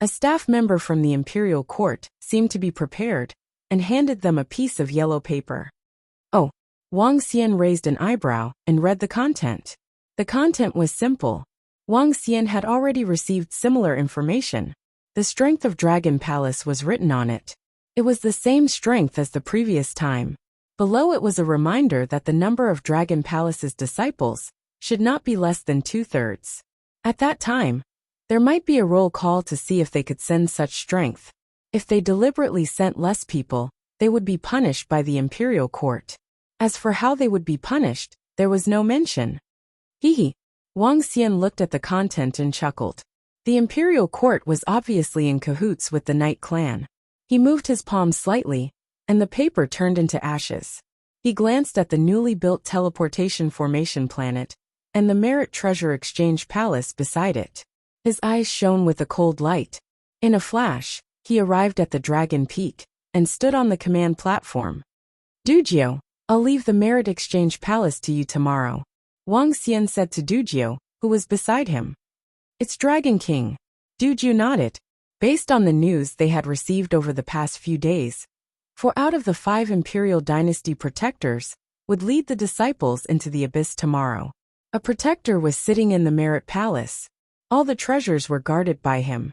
a staff member from the imperial court seemed to be prepared and handed them a piece of yellow paper. Oh, Wang Xian raised an eyebrow and read the content. The content was simple. Wang Xian had already received similar information. The strength of Dragon Palace was written on it. It was the same strength as the previous time. Below it was a reminder that the number of Dragon Palace's disciples should not be less than 2/3. At that time, there might be a roll call to see if they could send such strength. If they deliberately sent less people, they would be punished by the imperial court. As for how they would be punished, there was no mention. Hee. Wang Xian looked at the content and chuckled. The imperial court was obviously in cahoots with the Night Clan. He moved his palm slightly, and the paper turned into ashes. He glanced at the newly built teleportation formation planet and the Merit Treasure Exchange Palace beside it. His eyes shone with a cold light. In a flash, he arrived at the Dragon Peak and stood on the command platform. Dujio, I'll leave the Merit Exchange Palace to you tomorrow, Wang Xian said to Dujio, who was beside him. It's Dragon King. Dujio nodded. Based on the news they had received over the past few days, 4 out of the 5 Imperial Dynasty protectors would lead the disciples into the abyss tomorrow. A protector was sitting in the Merit Palace. All the treasures were guarded by him.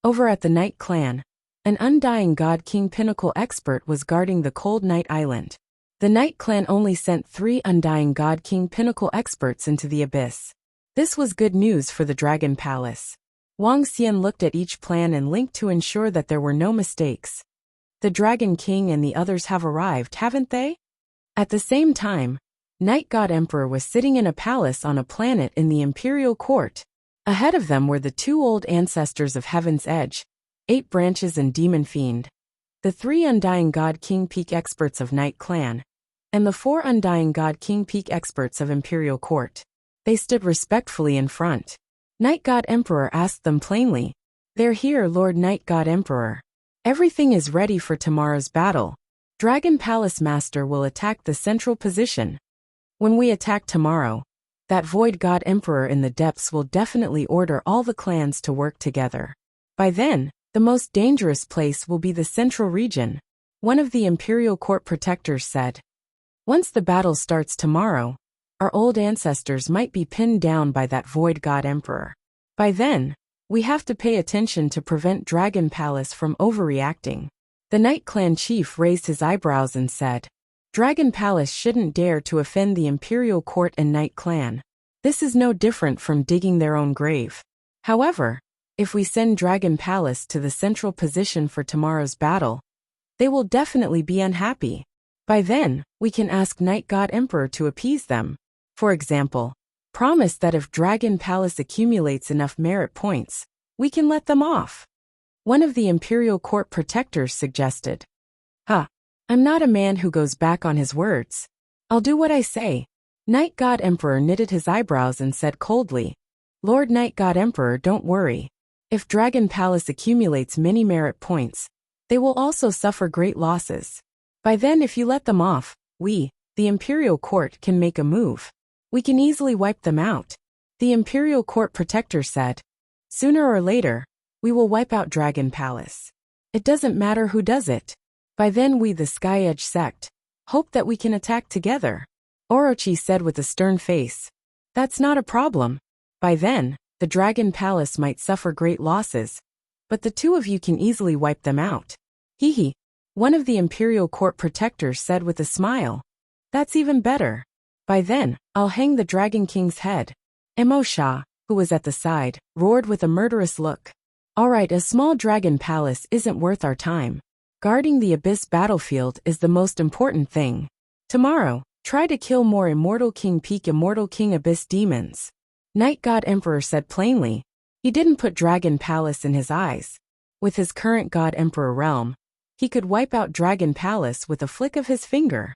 Over at the Night Clan, an undying God King Pinnacle expert was guarding the Cold Night Island. The Night Clan only sent 3 undying God King Pinnacle experts into the abyss. This was good news for the Dragon Palace. Wang Xian looked at each plan and linked to ensure that there were no mistakes. The Dragon King and the others have arrived, haven't they? At the same time, Night God Emperor was sitting in a palace on a planet in the Imperial Court. Ahead of them were the two old ancestors of Heaven's Edge, 8 Branches and Demon Fiend, the 3 Undying God King Peak experts of Night Clan, and the 4 Undying God King Peak experts of Imperial Court. They stood respectfully in front. Night God Emperor asked them plainly, "They're here, Lord Night God Emperor. Everything is ready for tomorrow's battle. Dragon Palace Master will attack the central position. When we attack tomorrow, that Void God Emperor in the depths will definitely order all the clans to work together. By then, the most dangerous place will be the central region," one of the Imperial Court protectors said. "Once the battle starts tomorrow, our old ancestors might be pinned down by that Void God Emperor. By then, we have to pay attention to prevent Dragon Palace from overreacting." The Night Clan chief raised his eyebrows and said, "Dragon Palace shouldn't dare to offend the Imperial Court and Night Clan. This is no different from digging their own grave. However, if we send Dragon Palace to the central position for tomorrow's battle, they will definitely be unhappy. By then, we can ask Night God Emperor to appease them. For example, promise that if Dragon Palace accumulates enough merit points, we can let them off," one of the Imperial Court protectors suggested. I'm not a man who goes back on his words. I'll do what I say." Night God Emperor knitted his eyebrows and said coldly, "Lord Night God Emperor, don't worry. If Dragon Palace accumulates many merit points, they will also suffer great losses. By then, if you let them off, we, the Imperial Court, can make a move. We can easily wipe them out," the Imperial Court protector said. "Sooner or later, we will wipe out Dragon Palace. It doesn't matter who does it. By then we, the Sky Edge sect, hope that we can attack together," Orochi said with a stern face. "That's not a problem. By then, the Dragon Palace might suffer great losses, but the two of you can easily wipe them out." "Hee," one of the Imperial Court protectors said with a smile. "That's even better. By then, I'll hang the Dragon King's head." Emo Sha, who was at the side, roared with a murderous look. "Alright, a small Dragon Palace isn't worth our time. Guarding the Abyss battlefield is the most important thing. Tomorrow, try to kill more Immortal King Peak Immortal King Abyss demons," Night God Emperor said plainly. He didn't put Dragon Palace in his eyes. With his current God Emperor realm, he could wipe out Dragon Palace with a flick of his finger.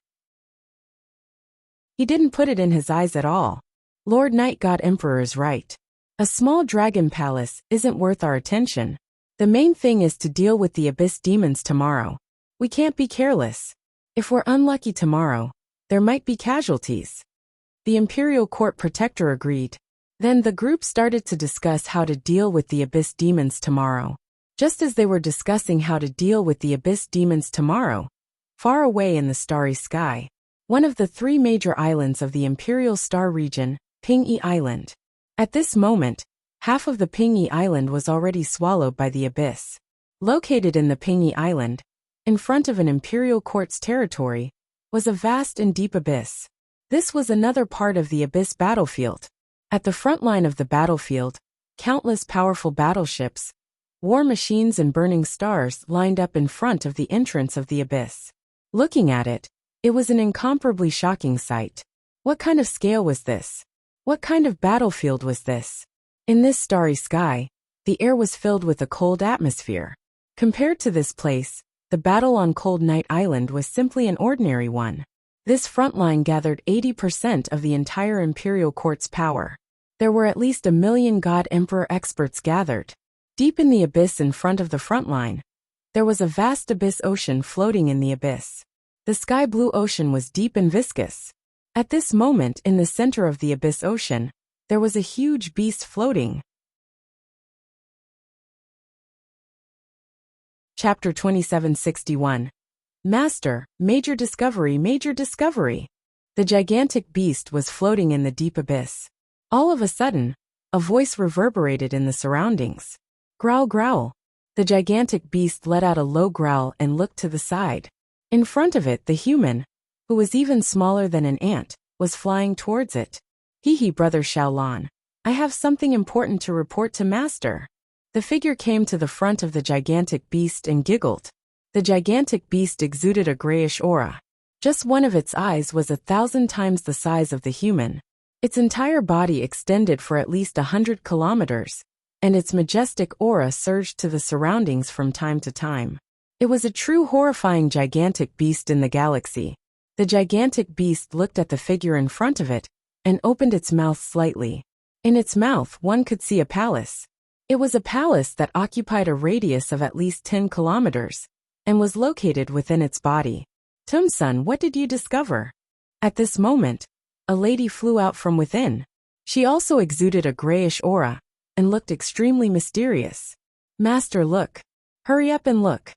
He didn't put it in his eyes at all. Lord Night God Emperor is right. A small Dragon Palace isn't worth our attention. The main thing is to deal with the Abyss demons tomorrow. We can't be careless. If we're unlucky tomorrow, there might be casualties." The Imperial Court protector agreed. Then the group started to discuss how to deal with the Abyss demons tomorrow. Just as they were discussing how to deal with the Abyss demons tomorrow, far away in the starry sky, one of the 3 major islands of the Imperial Star region, Ping-Yi Island. At this moment, half of the Ping-Yi Island was already swallowed by the Abyss. Located in the Ping-Yi Island, in front of an Imperial Court's territory, was a vast and deep abyss. This was another part of the Abyss battlefield. At the front line of the battlefield, countless powerful battleships, war machines and burning stars lined up in front of the entrance of the Abyss. Looking at it, it was an incomparably shocking sight. What kind of scale was this? What kind of battlefield was this? In this starry sky, the air was filled with a cold atmosphere. Compared to this place, the battle on Cold Night Island was simply an ordinary one. This front line gathered 80% of the entire Imperial Court's power. There were at least 1 million God Emperor experts gathered. Deep in the abyss in front of the front line, there was a vast abyss ocean floating in the abyss. The sky blue ocean was deep and viscous. At this moment, in the center of the abyss ocean, there was a huge beast floating. Chapter 2761. Master, Major Discovery, Major Discovery. The gigantic beast was floating in the deep abyss. All of a sudden, a voice reverberated in the surroundings. Growl, growl. The gigantic beast let out a low growl and looked to the side. In front of it, the human, who was even smaller than an ant, was flying towards it. Hee hee, brother Xiaolan. I have something important to report to Master. The figure came to the front of the gigantic beast and giggled. The gigantic beast exuded a grayish aura. Just one of its eyes was 1,000 times the size of the human. Its entire body extended for at least 100 kilometers, and its majestic aura surged to the surroundings from time to time. It was a true horrifying gigantic beast in the galaxy. The gigantic beast looked at the figure in front of it and opened its mouth slightly. In its mouth, one could see a palace. It was a palace that occupied a radius of at least 10 kilometers and was located within its body. Tumsun, what did you discover? At this moment, a lady flew out from within. She also exuded a grayish aura and looked extremely mysterious. Master, look. Hurry up and look.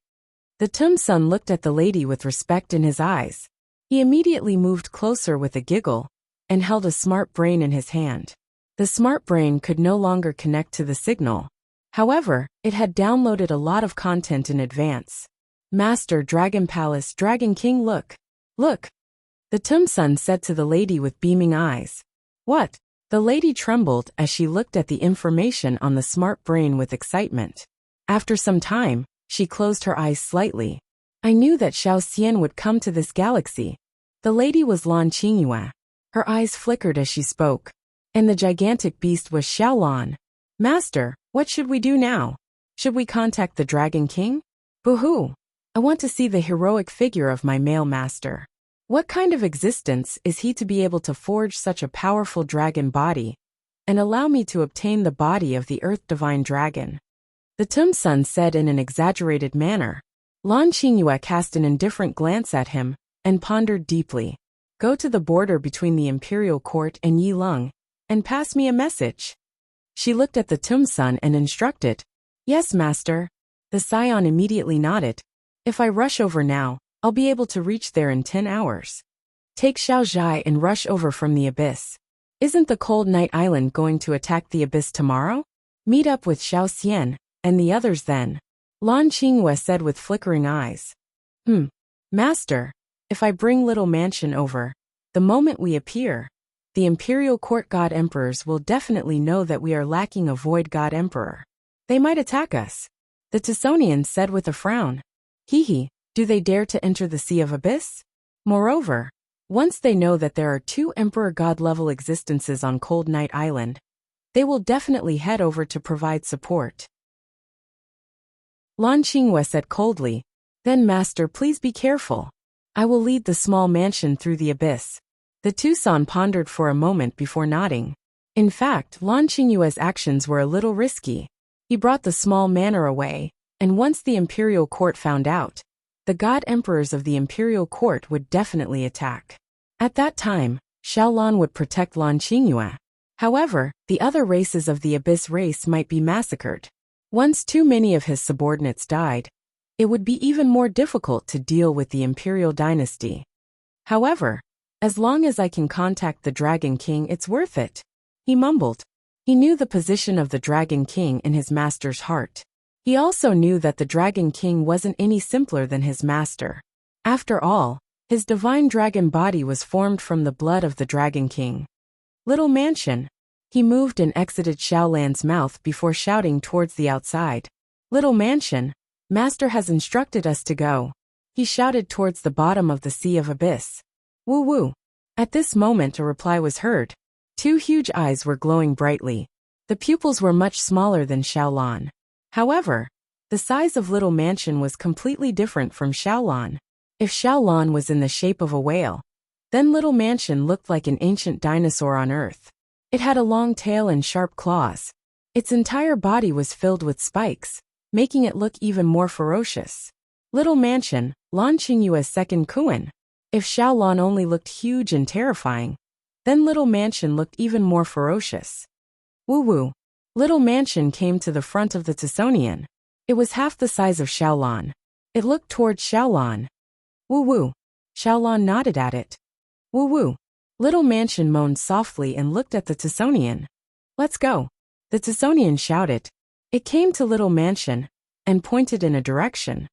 The Tumsun looked at the lady with respect in his eyes. He immediately moved closer with a giggle and held a smart brain in his hand. The smart brain could no longer connect to the signal. However, it had downloaded a lot of content in advance. Master, Dragon Palace, Dragon King, look. Look. The Tumsun said to the lady with beaming eyes. What? The lady trembled as she looked at the information on the smart brain with excitement. After some time, she closed her eyes slightly. I knew that Xiao Xian would come to this galaxy. The lady was Lan Qingyue. Her eyes flickered as she spoke. And the gigantic beast was Xiao Lan. Master, what should we do now? Should we contact the Dragon King? Boo-hoo. I want to see the heroic figure of my male master. What kind of existence is he to be able to forge such a powerful dragon body and allow me to obtain the body of the Earth Divine Dragon? The Tumsun said in an exaggerated manner. Lan Qingyue cast an indifferent glance at him and pondered deeply. Go to the border between the Imperial Court and Yilong and pass me a message. She looked at the Tumsun and instructed. Yes, master. The scion immediately nodded. If I rush over now, I'll be able to reach there in 10 hours. Take Xiao Zhai and rush over from the abyss. Isn't the Cold Night Island going to attack the abyss tomorrow? Meet up with Xiao Xian and the others then. Lan Qingyue said with flickering eyes. Master, if I bring Little Mansion over, the moment we appear, the Imperial Court God Emperors will definitely know that we are lacking a Void God Emperor. They might attack us. The Tisonian said with a frown. Hee, do they dare to enter the Sea of Abyss? Moreover, once they know that there are 2 Emperor God-level existences on Cold Night Island, they will definitely head over to provide support. Lan Qingyue said coldly. Then master, please be careful. I will lead the small mansion through the abyss. The Tucson pondered for a moment before nodding. In fact, Lan Qingyue's actions were a little risky. He brought the small manor away, and once the Imperial Court found out, the God Emperors of the Imperial Court would definitely attack. At that time, Xiaolan would protect Lan Qingyue. However, the other races of the Abyss race might be massacred. Once too many of his subordinates died, it would be even more difficult to deal with the Imperial dynasty. However, as long as I can contact the Dragon King, it's worth it, he mumbled. He knew the position of the Dragon King in his master's heart. He also knew that the Dragon King wasn't any simpler than his master. After all, his divine dragon body was formed from the blood of the Dragon King. Little Mansion. He moved and exited Xiaolan's mouth before shouting towards the outside. Little Mansion, Master has instructed us to go. He shouted towards the bottom of the Sea of Abyss. Woo woo. At this moment a reply was heard. 2 huge eyes were glowing brightly. The pupils were much smaller than Xiaolan. However, the size of Little Mansion was completely different from Xiaolan. If Xiaolan was in the shape of a whale, then Little Mansion looked like an ancient dinosaur on Earth. It had a long tail and sharp claws. Its entire body was filled with spikes, making it look even more ferocious. Little Mansion, Lan Qingyue's second Kuan. If Xiaolan only looked huge and terrifying, then Little Mansion looked even more ferocious. Woo woo. Little Mansion came to the front of the Tisonian. It was half the size of Xiaolan. It looked towards Xiaolan. Woo woo. Xiaolan nodded at it. Woo woo. Little Mansion moaned softly and looked at the Tisonian. Let's go. The Tisonian shouted. It came to Little Mansion and pointed in a direction.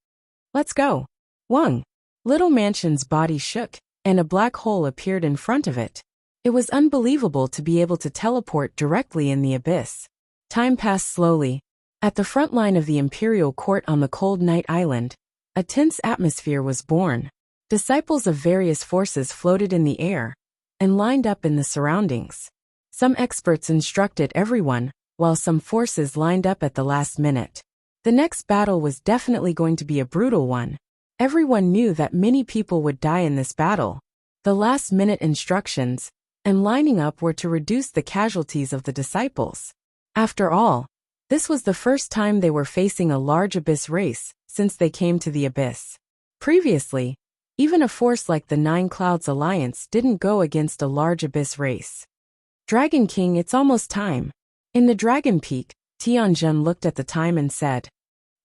Let's go. Wung. Little Mansion's body shook, and a black hole appeared in front of it. It was unbelievable to be able to teleport directly in the abyss. Time passed slowly. At the front line of the Imperial Court on the cold night island, a tense atmosphere was born. Disciples of various forces floated in the air and lined up in the surroundings. Some experts instructed everyone, while some forces lined up at the last minute. The next battle was definitely going to be a brutal one. Everyone knew that many people would die in this battle. The last-minute instructions and lining up were to reduce the casualties of the disciples. After all, this was the first time they were facing a large abyss race since they came to the abyss. Previously, even a force like the Nine Clouds Alliance didn't go against a large abyss race. Dragon King, it's almost time. In the Dragon Peak, Tianjun looked at the time and said,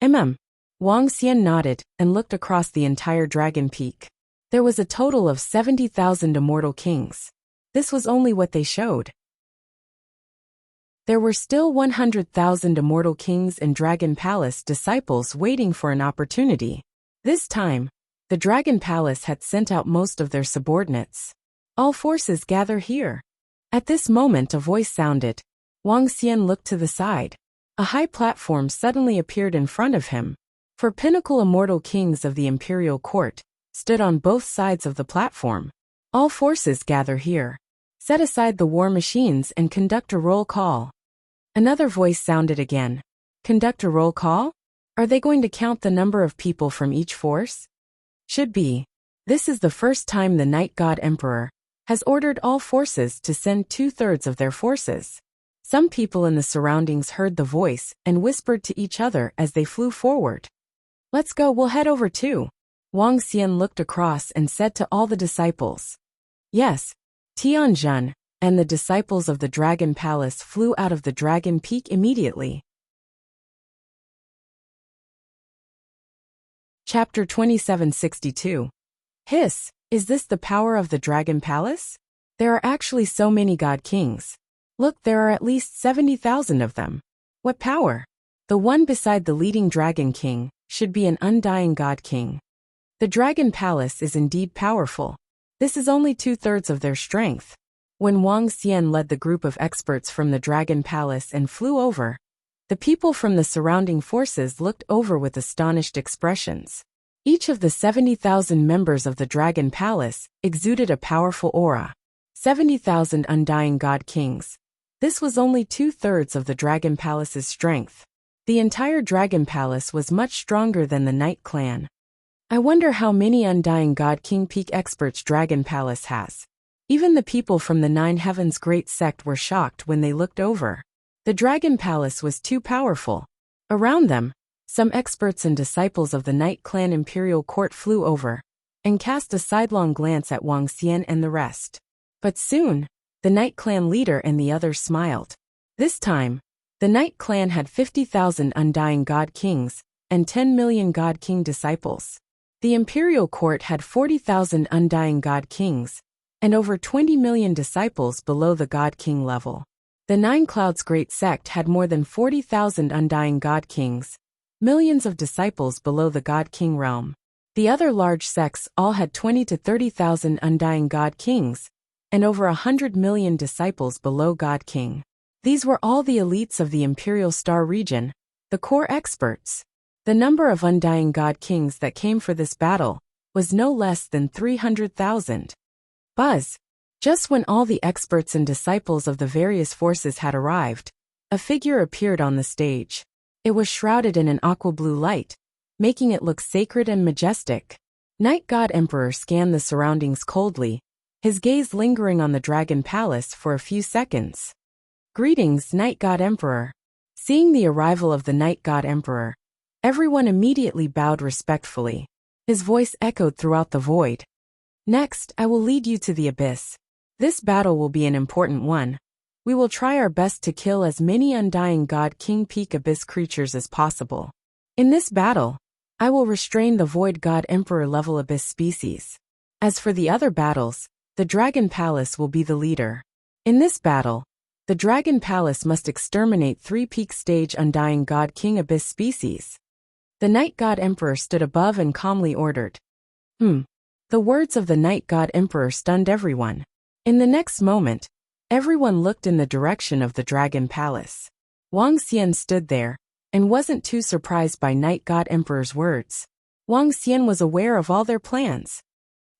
Wang Xian nodded and looked across the entire Dragon Peak. There was a total of 70,000 immortal kings. This was only what they showed. There were still 100,000 immortal kings and Dragon Palace disciples waiting for an opportunity. This time, the Dragon Palace had sent out most of their subordinates. All forces gather here. At this moment a voice sounded. Wang Xian looked to the side. A high platform suddenly appeared in front of him. Four pinnacle immortal kings of the Imperial Court stood on both sides of the platform. All forces gather here. Set aside the war machines and conduct a roll call. Another voice sounded again. Conduct a roll call? Are they going to count the number of people from each force? Should be. This is the first time the Night God Emperor has ordered all forces to send 2/3 of their forces. Some people in the surroundings heard the voice and whispered to each other as they flew forward. Let's go, we'll head over too. Wang Xian looked across and said to all the disciples. Yes. Tianjun and the disciples of the Dragon Palace flew out of the Dragon Peak immediately. Chapter 2762. Hiss, is this the power of the Dragon Palace? There are actually so many God Kings. Look, there are at least 70,000 of them. What power? The one beside the leading Dragon King should be an undying God King. The Dragon Palace is indeed powerful. This is only 2/3 of their strength. When Wang Xian led the group of experts from the Dragon Palace and flew over, the people from the surrounding forces looked over with astonished expressions. Each of the 70,000 members of the Dragon Palace exuded a powerful aura. 70,000 undying God Kings. This was only 2/3 of the Dragon Palace's strength. The entire Dragon Palace was much stronger than the Night Clan. I wonder how many undying God King Peak experts Dragon Palace has. Even the people from the Nine Heavens Great Sect were shocked when they looked over. The Dragon Palace was too powerful. Around them, some experts and disciples of the Night Clan Imperial Court flew over and cast a sidelong glance at Wang Xian and the rest. But soon, the Night Clan leader and the others smiled. This time, the Night Clan had 50,000 undying God Kings and 10 million God King disciples. The Imperial Court had 40,000 undying God Kings and over 20 million disciples below the God King level. The Nine Clouds Great Sect had more than 40,000 undying God Kings, millions of disciples below the God King realm. The other large sects all had 20 to 30,000 undying God Kings and over 100 million disciples below God King. These were all the elites of the Imperial Star region, the core experts. The number of undying God Kings that came for this battle was no less than 300,000. Buzz! Just when all the experts and disciples of the various forces had arrived, a figure appeared on the stage. It was shrouded in an aqua blue light, making it look sacred and majestic. Night God Emperor scanned the surroundings coldly, his gaze lingering on the Dragon Palace for a few seconds. Greetings, Night God Emperor. Seeing the arrival of the Night God Emperor, everyone immediately bowed respectfully. His voice echoed throughout the void. Next, I will lead you to the abyss. This battle will be an important one. We will try our best to kill as many undying God King Peak Abyss creatures as possible. In this battle, I will restrain the Void God Emperor level Abyss species. As for the other battles, the Dragon Palace will be the leader. In this battle, the Dragon Palace must exterminate 3 peak stage undying God King Abyss species. The Night God Emperor stood above and calmly ordered. The words of the Night God Emperor stunned everyone. In the next moment, everyone looked in the direction of the Dragon Palace. Wang Xian stood there and wasn't too surprised by Night God Emperor's words. Wang Xian was aware of all their plans.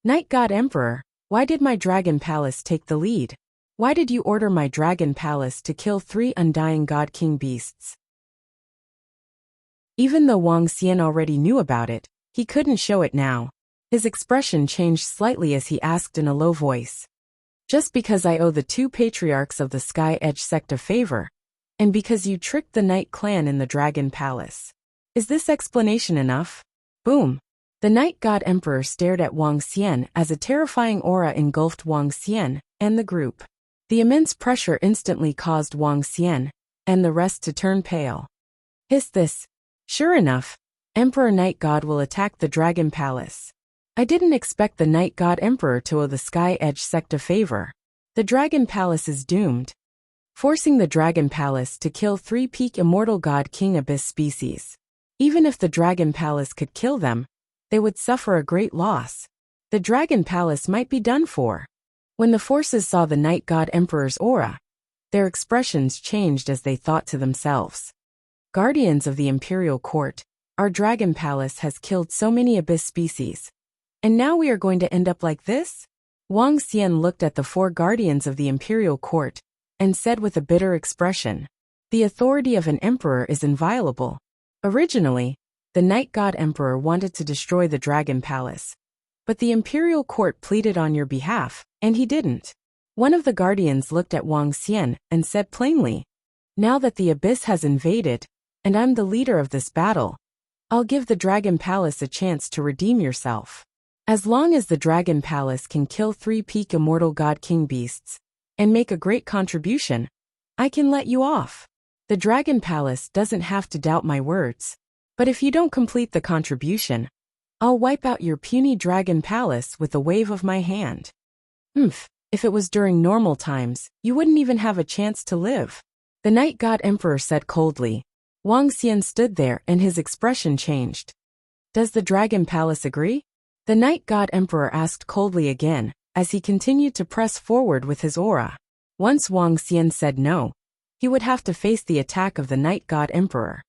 Night God Emperor, why did my Dragon Palace take the lead? Why did you order my Dragon Palace to kill 3 undying God King beasts? Even though Wang Xian already knew about it, he couldn't show it now. His expression changed slightly as he asked in a low voice. Just because I owe the 2 patriarchs of the Sky Edge sect a favor, and because you tricked the Night Clan in the Dragon Palace. Is this explanation enough? Boom! The Night God Emperor stared at Wang Xian as a terrifying aura engulfed Wang Xian and the group. The immense pressure instantly caused Wang Xian and the rest to turn pale. Hiss this. Sure enough, Emperor Night God will attack the Dragon Palace. I didn't expect the Night God Emperor to owe the Sky Edge sect a favor. The Dragon Palace is doomed. Forcing the Dragon Palace to kill 3 peak immortal God King Abyss species. Even if the Dragon Palace could kill them, they would suffer a great loss. The Dragon Palace might be done for. When the forces saw the Night God Emperor's aura, their expressions changed as they thought to themselves. Guardians of the Imperial Court, our Dragon Palace has killed so many Abyss species. And now we are going to end up like this? Wang Xian looked at the 4 guardians of the Imperial Court and said with a bitter expression, the authority of an emperor is inviolable. Originally, the Night God Emperor wanted to destroy the Dragon Palace. But the Imperial Court pleaded on your behalf, and he didn't. One of the guardians looked at Wang Xian and said plainly, now that the Abyss has invaded, and I'm the leader of this battle, I'll give the Dragon Palace a chance to redeem yourself. As long as the Dragon Palace can kill 3 peak immortal God King beasts and make a great contribution, I can let you off. The Dragon Palace doesn't have to doubt my words. But if you don't complete the contribution, I'll wipe out your puny Dragon Palace with a wave of my hand. If it was during normal times, you wouldn't even have a chance to live. The Night God Emperor said coldly. Wang Xian stood there and his expression changed. Does the Dragon Palace agree? The Night God Emperor asked coldly again, as he continued to press forward with his aura. Once Wang Xian said no, he would have to face the attack of the Night God Emperor.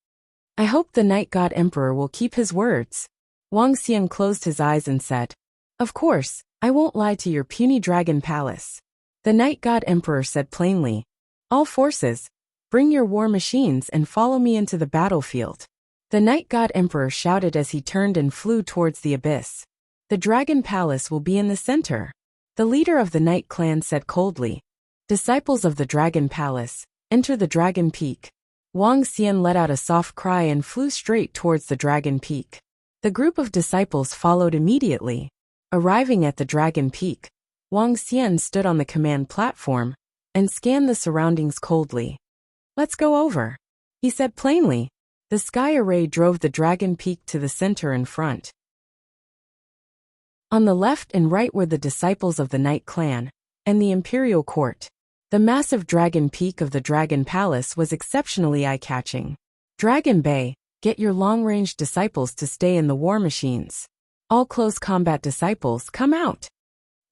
I hope the Night God Emperor will keep his words. Wang Xian closed his eyes and said, of course, I won't lie to your puny Dragon Palace. The Night God Emperor said plainly, all forces, bring your war machines and follow me into the battlefield. The Night God Emperor shouted as he turned and flew towards the abyss. The Dragon Palace will be in the center. The leader of the Night Clan said coldly, disciples of the Dragon Palace, enter the Dragon Peak. Wang Xian let out a soft cry and flew straight towards the Dragon Peak. The group of disciples followed immediately. Arriving at the Dragon Peak, Wang Xian stood on the command platform and scanned the surroundings coldly. Let's go over, he said plainly. The sky array drove the Dragon Peak to the center in front. On the left and right were the disciples of the Night Clan and the Imperial Court. The massive Dragon Peak of the Dragon Palace was exceptionally eye-catching. Dragon Bay, get your long-range disciples to stay in the war machines. All close combat disciples, come out.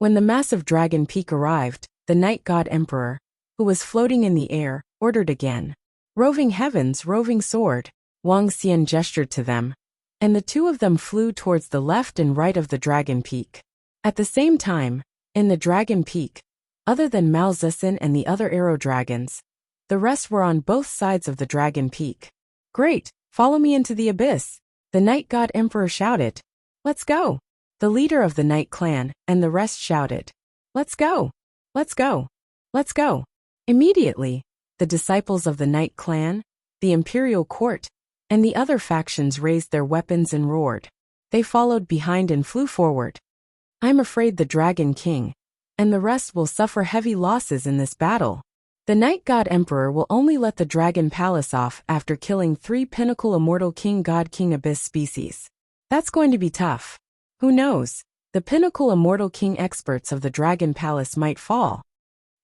When the massive Dragon Peak arrived, the Night God Emperor, who was floating in the air, ordered again. Roving heavens, roving sword. Wang Xian gestured to them, and the 2 of them flew towards the left and right of the Dragon Peak. At the same time, in the Dragon Peak, other than Mao Zedong and the other arrow dragons, the rest were on both sides of the Dragon Peak. Great, follow me into the abyss, the Night God Emperor shouted. Let's go. The leader of the Night Clan and the rest shouted. Let's go. Let's go. Let's go. Immediately, the disciples of the Night Clan, the Imperial Court, and the other factions raised their weapons and roared. They followed behind and flew forward. I'm afraid the Dragon King and the rest will suffer heavy losses in this battle. The Night God Emperor will only let the Dragon Palace off after killing 3 pinnacle immortal King God King Abyss species. That's going to be tough. Who knows? The pinnacle immortal King experts of the Dragon Palace might fall.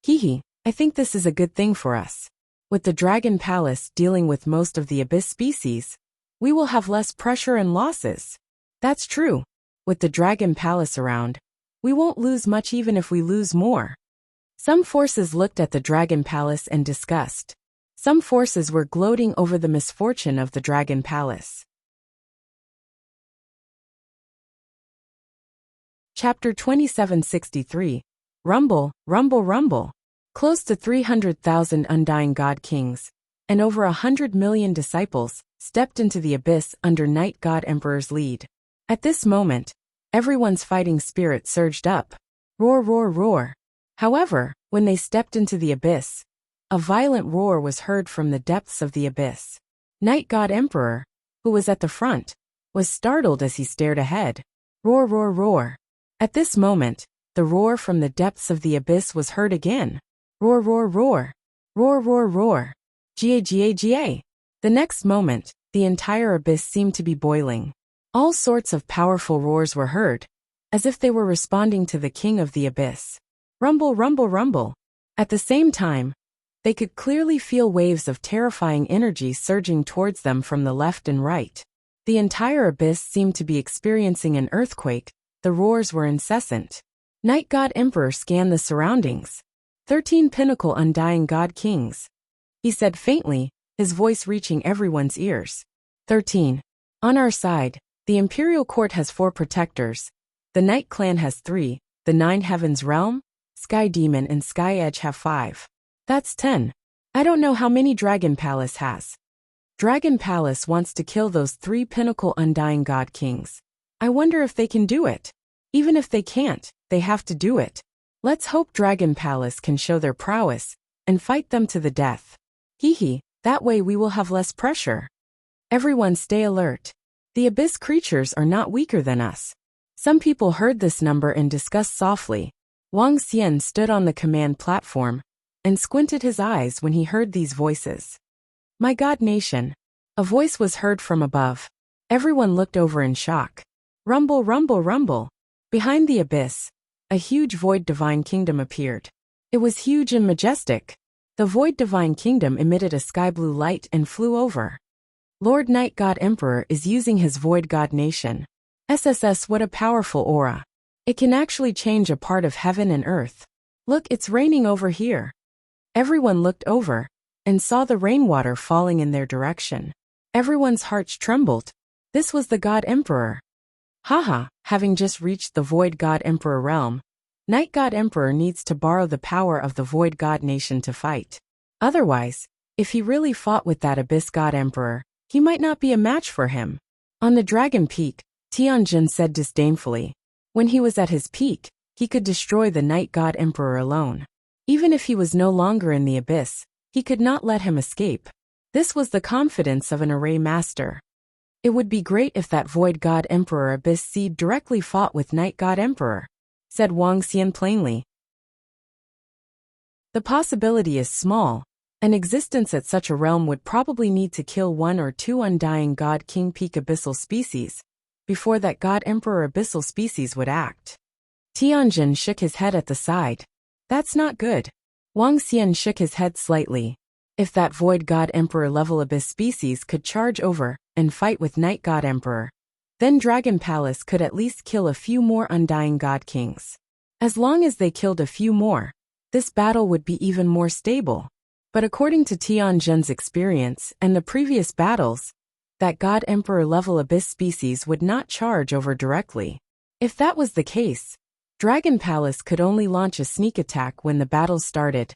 Hehe, I think this is a good thing for us. With the Dragon Palace dealing with most of the Abyss species, we will have less pressure and losses. That's true. With the Dragon Palace around, we won't lose much even if we lose more. Some forces looked at the Dragon Palace in disgust. Some forces were gloating over the misfortune of the Dragon Palace. Chapter 2763. Rumble, rumble, rumble. Close to 300,000 undying god kings, and over 100 million disciples, stepped into the abyss under Night God Emperor's lead. At this moment, everyone's fighting spirit surged up. Roar, roar, roar. However, when they stepped into the abyss, a violent roar was heard from the depths of the abyss. Night God Emperor, who was at the front, was startled as he stared ahead. Roar, roar, roar. At this moment, the roar from the depths of the abyss was heard again. Roar, roar, roar. Roar, roar, roar. Ga, ga, ga. The next moment, the entire abyss seemed to be boiling. All sorts of powerful roars were heard, as if they were responding to the king of the abyss. Rumble, rumble, rumble. At the same time, they could clearly feel waves of terrifying energy surging towards them from the left and right. The entire abyss seemed to be experiencing an earthquake. The roars were incessant. Night God Emperor scanned the surroundings. 13 pinnacle undying god kings. He said faintly, his voice reaching everyone's ears. 13. On our side, the Imperial Court has 4 protectors. The Night Clan has 3, the 9 Heavens Realm, Sky Demon and Sky Edge have 5. That's 10. I don't know how many Dragon Palace has. Dragon Palace wants to kill those 3 pinnacle undying god kings. I wonder if they can do it. Even if they can't, they have to do it. Let's hope Dragon Palace can show their prowess and fight them to the death. Hee hee, that way we will have less pressure. Everyone stay alert. The abyss creatures are not weaker than us. Some people heard this number and discussed softly. Wang Xian stood on the command platform and squinted his eyes when he heard these voices. My God Nation. A voice was heard from above. Everyone looked over in shock. Rumble, rumble, rumble. Behind the abyss, a huge void divine kingdom appeared. It was huge and majestic. The void divine kingdom emitted a sky blue light and flew over. Lord Night God Emperor is using his void god nation. SSS, what a powerful aura. It can actually change a part of heaven and earth. Look, it's raining over here. Everyone looked over and saw the rainwater falling in their direction. Everyone's hearts trembled. This was the God Emperor. Haha, having just reached the Void God Emperor realm, Night God Emperor needs to borrow the power of the Void God Nation to fight. Otherwise, if he really fought with that Abyss God Emperor, he might not be a match for him. On the Dragon Peak, Tianjin said disdainfully. When he was at his peak, he could destroy the Night God Emperor alone. Even if he was no longer in the Abyss, he could not let him escape. This was the confidence of an array master. It would be great if that Void God Emperor Abyss Seed directly fought with Night God Emperor, said Wang Xian plainly. The possibility is small. An existence at such a realm would probably need to kill 1 or 2 undying God King Peak Abyssal species before that God Emperor Abyssal species would act. Tianjin shook his head at the side. That's not good. Wang Xian shook his head slightly. If that Void God Emperor level Abyss species could charge over and fight with Night God Emperor, then Dragon Palace could at least kill a few more undying God Kings. As long as they killed a few more, this battle would be even more stable. But according to Tianjin's experience and the previous battles, that God Emperor level Abyss species would not charge over directly. If that was the case, Dragon Palace could only launch a sneak attack when the battle started,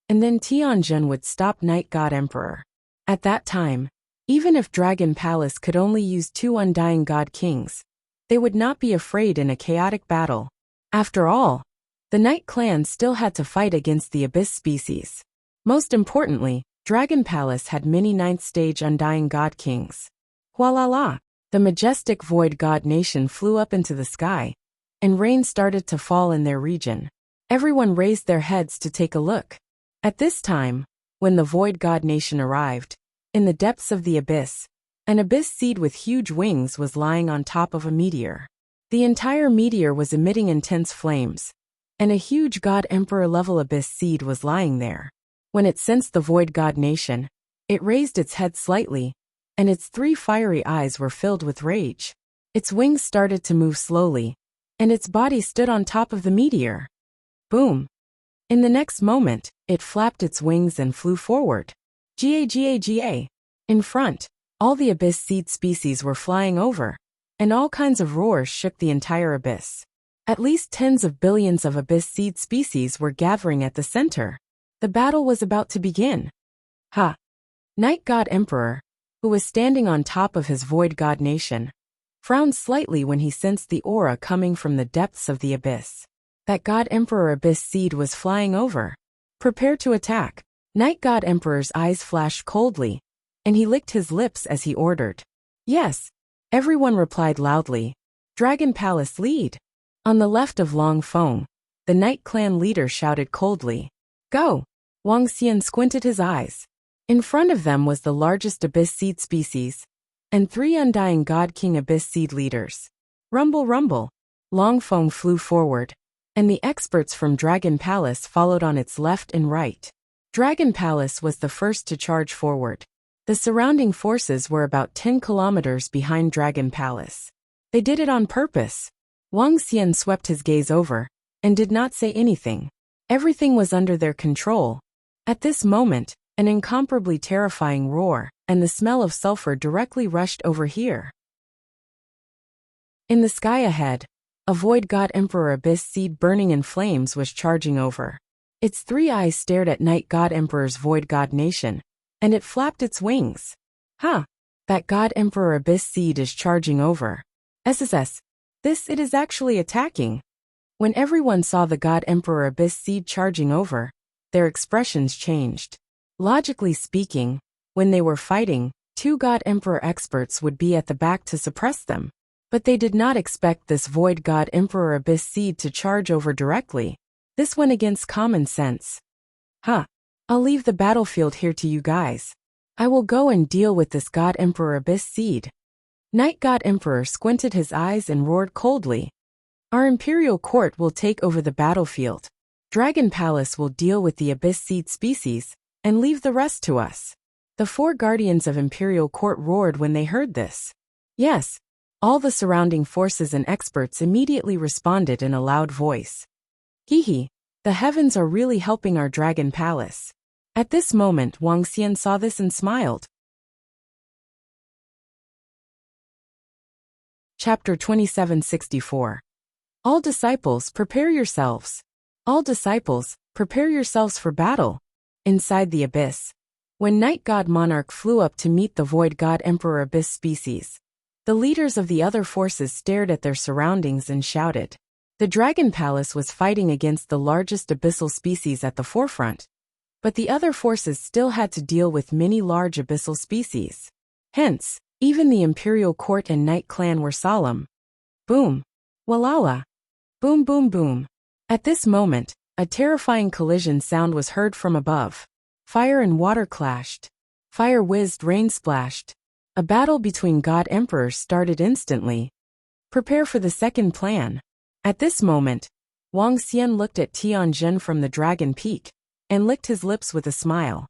and then Tianjin would stop Night God Emperor. At that time, even if Dragon Palace could only use 2 undying God Kings, they would not be afraid in a chaotic battle. After all, the Night Clan still had to fight against the Abyss species. Most importantly, Dragon Palace had many 9th stage undying God Kings. Hualala! The majestic Void God Nation flew up into the sky, and rain started to fall in their region. Everyone raised their heads to take a look. At this time, when the Void God Nation arrived, in the depths of the abyss, an abyss seed with huge wings was lying on top of a meteor. The entire meteor was emitting intense flames, and a huge God Emperor level abyss seed was lying there. When it sensed the Void God Nation, it raised its head slightly, and its 3 fiery eyes were filled with rage. Its wings started to move slowly, and its body stood on top of the meteor. Boom! In the next moment, it flapped its wings and flew forward. Ga. In front, all the abyss seed species were flying over, and all kinds of roars shook the entire abyss. At least tens of billions of abyss seed species were gathering at the center. The battle was about to begin. Ha! Night God Emperor, who was standing on top of his void god nation, frowned slightly when he sensed the aura coming from the depths of the abyss. That God Emperor abyss seed was flying over. Prepare to attack. Night God Emperor's eyes flashed coldly, and he licked his lips as he ordered. Yes. Everyone replied loudly. Dragon Palace lead. On the left of Long Feng, the Night Clan leader shouted coldly. Go! Wang Xian squinted his eyes. In front of them was the largest abyss seed species, and 3 undying God King abyss seed leaders. Rumble rumble. Long Feng flew forward, and the experts from Dragon Palace followed on its left and right. Dragon Palace was the first to charge forward. The surrounding forces were about 10 kilometers behind Dragon Palace. They did it on purpose. Wang Xian swept his gaze over, and did not say anything. Everything was under their control. At this moment, an incomparably terrifying roar, and the smell of sulfur directly rushed over here. In the sky ahead, a void god Emperor abyss seed burning in flames was charging over. Its 3 eyes stared at Night God Emperor's void god nation, and it flapped its wings. Ha! That God Emperor abyss seed is charging over. SSS. It is actually attacking. When everyone saw the God Emperor abyss seed charging over, their expressions changed. Logically speaking, when they were fighting, 2 God Emperor experts would be at the back to suppress them. But they did not expect this void God Emperor abyss seed to charge over directly. This went against common sense. Huh. I'll leave the battlefield here to you guys. I will go and deal with this God Emperor abyss seed. Night God Emperor squinted his eyes and roared coldly. Our Imperial Court will take over the battlefield. Dragon Palace will deal with the abyss seed species, and leave the rest to us. The 4 guardians of Imperial Court roared when they heard this. Yes. All the surrounding forces and experts immediately responded in a loud voice. Hee, the heavens are really helping our Dragon Palace. At this moment Wang Xian saw this and smiled. Chapter 2764. All disciples, prepare yourselves. All disciples, prepare yourselves for battle. Inside the abyss. When Night God Monarch flew up to meet the Void God Emperor abyss species, the leaders of the other forces stared at their surroundings and shouted. The Dragon Palace was fighting against the largest abyssal species at the forefront, but the other forces still had to deal with many large abyssal species. Hence, even the Imperial Court and Night Clan were solemn. Boom. Walala. Boom boom boom. At this moment, a terrifying collision sound was heard from above. Fire and water clashed. Fire whizzed, rain splashed. A battle between God Emperors started instantly. Prepare for the second plan. At this moment, Wang Xian looked at Tianjin from the Dragon Peak, and licked his lips with a smile.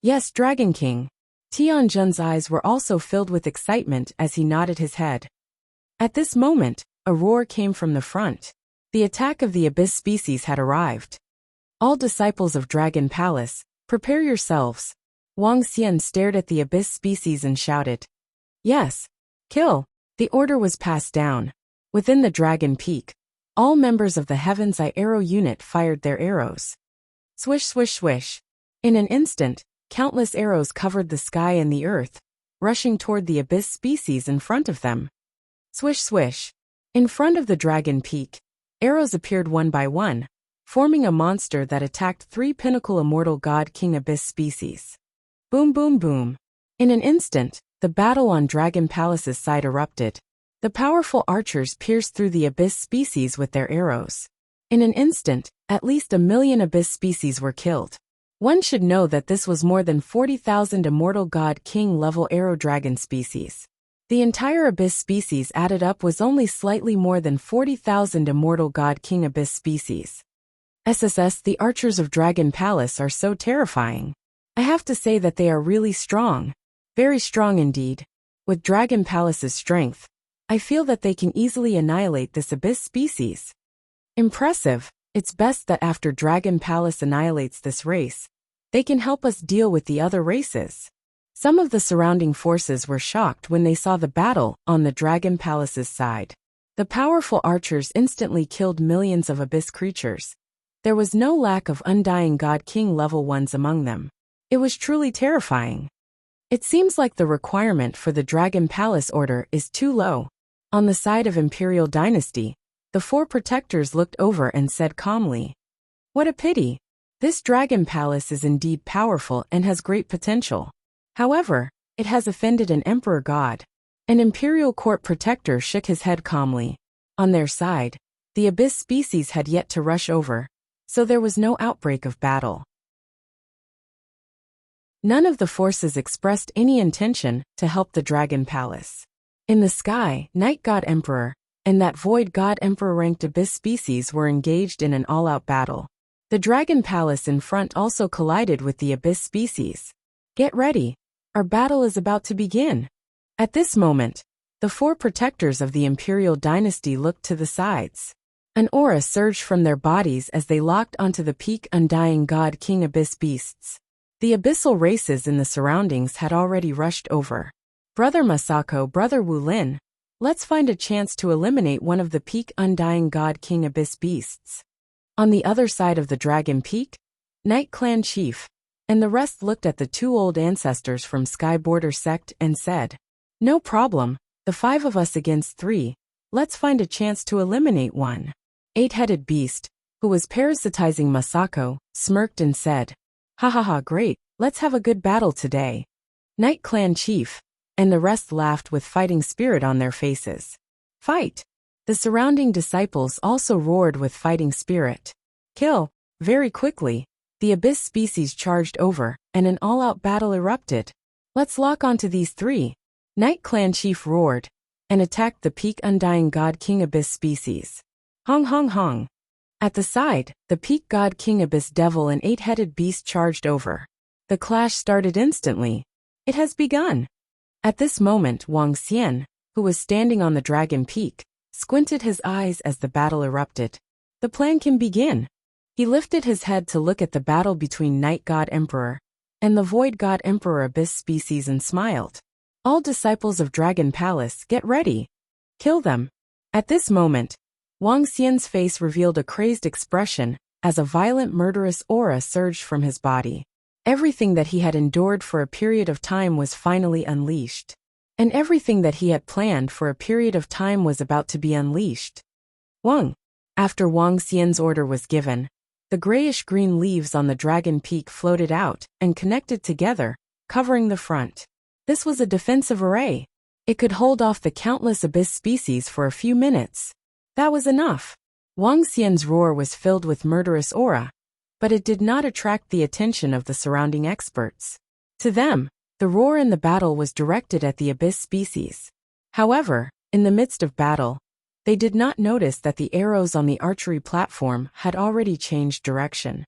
Yes, Dragon King. Tianjin's eyes were also filled with excitement as he nodded his head. At this moment, a roar came from the front. The attack of the abyss species had arrived. All disciples of Dragon Palace, prepare yourselves. Wang Xian stared at the abyss species and shouted. Yes. Kill. The order was passed down. Within the Dragon Peak, all members of the Heaven's Eye Arrow unit fired their arrows. Swish swish swish. In an instant, countless arrows covered the sky and the earth, rushing toward the abyss species in front of them. Swish swish. In front of the Dragon Peak, arrows appeared one by one, forming a monster that attacked 3 pinnacle immortal God King abyss species. Boom boom boom. In an instant, the battle on Dragon Palace's side erupted. The powerful archers pierced through the abyss species with their arrows. In an instant, at least 1 million abyss species were killed. One should know that this was more than 40,000 immortal God King level arrow dragon species. The entire abyss species added up was only slightly more than 40,000 immortal God King abyss species. SSS, the archers of Dragon Palace are so terrifying. I have to say that they are really strong. Very strong indeed. With Dragon Palace's strength, I feel that they can easily annihilate this abyss species. Impressive. It's best that after Dragon Palace annihilates this race, they can help us deal with the other races. Some of the surrounding forces were shocked when they saw the battle on the Dragon Palace's side. The powerful archers instantly killed millions of abyss creatures. There was no lack of Undying God King level 1s among them. It was truly terrifying. It seems like the requirement for the Dragon Palace order is too low. On the side of Imperial Dynasty, the 4 protectors looked over and said calmly, "What a pity. This Dragon Palace is indeed powerful and has great potential. However, it has offended an Emperor God." An Imperial Court protector shook his head calmly. On their side, the abyss species had yet to rush over, so there was no outbreak of battle. None of the forces expressed any intention to help the Dragon Palace. In the sky, Night God Emperor and that Void God Emperor ranked abyss species were engaged in an all-out battle. The Dragon Palace in front also collided with the abyss species. "Get ready. Our battle is about to begin." At this moment, the 4 protectors of the Imperial Dynasty looked to the sides. An aura surged from their bodies as they locked onto the peak Undying God King abyss beasts. The abyssal races in the surroundings had already rushed over. "Brother Masako, Brother Wu Lin, let's find a chance to eliminate one of the peak Undying God King abyss beasts." On the other side of the Dragon Peak, Night Clan Chief and the rest looked at the 2 old ancestors from Sky Border Sect and said, "No problem, the 5 of us against 3, let's find a chance to eliminate one." 8-headed beast, who was parasitizing Masako, smirked and said, "Ha ha ha, great, let's have a good battle today." Night Clan Chief and the rest laughed with fighting spirit on their faces. "Fight!" The surrounding disciples also roared with fighting spirit. "Kill!" Very quickly, the abyss species charged over, and an all-out battle erupted. "Let's lock onto these 3. Night Clan Chief roared and attacked the peak Undying God King abyss species. Hong hong hong. At the side, the peak God King abyss devil and 8-headed beast charged over. The clash started instantly. It has begun. At this moment, Wang Xian, who was standing on the Dragon Peak, squinted his eyes as the battle erupted. The plan can begin. He lifted his head to look at the battle between Night God Emperor and the Void God Emperor abyss species and smiled. "All disciples of Dragon Palace, get ready. Kill them." At this moment, Wang Xian's face revealed a crazed expression as a violent murderous aura surged from his body. Everything that he had endured for a period of time was finally unleashed. And everything that he had planned for a period of time was about to be unleashed. Wang. After Wang Xian's order was given, the grayish-green leaves on the Dragon Peak floated out and connected together, covering the front. This was a defensive array. It could hold off the countless abyss species for a few minutes. That was enough. Wang Xian's roar was filled with murderous aura, but it did not attract the attention of the surrounding experts. To them, the roar in the battle was directed at the abyss species. However, in the midst of battle, they did not notice that the arrows on the archery platform had already changed direction.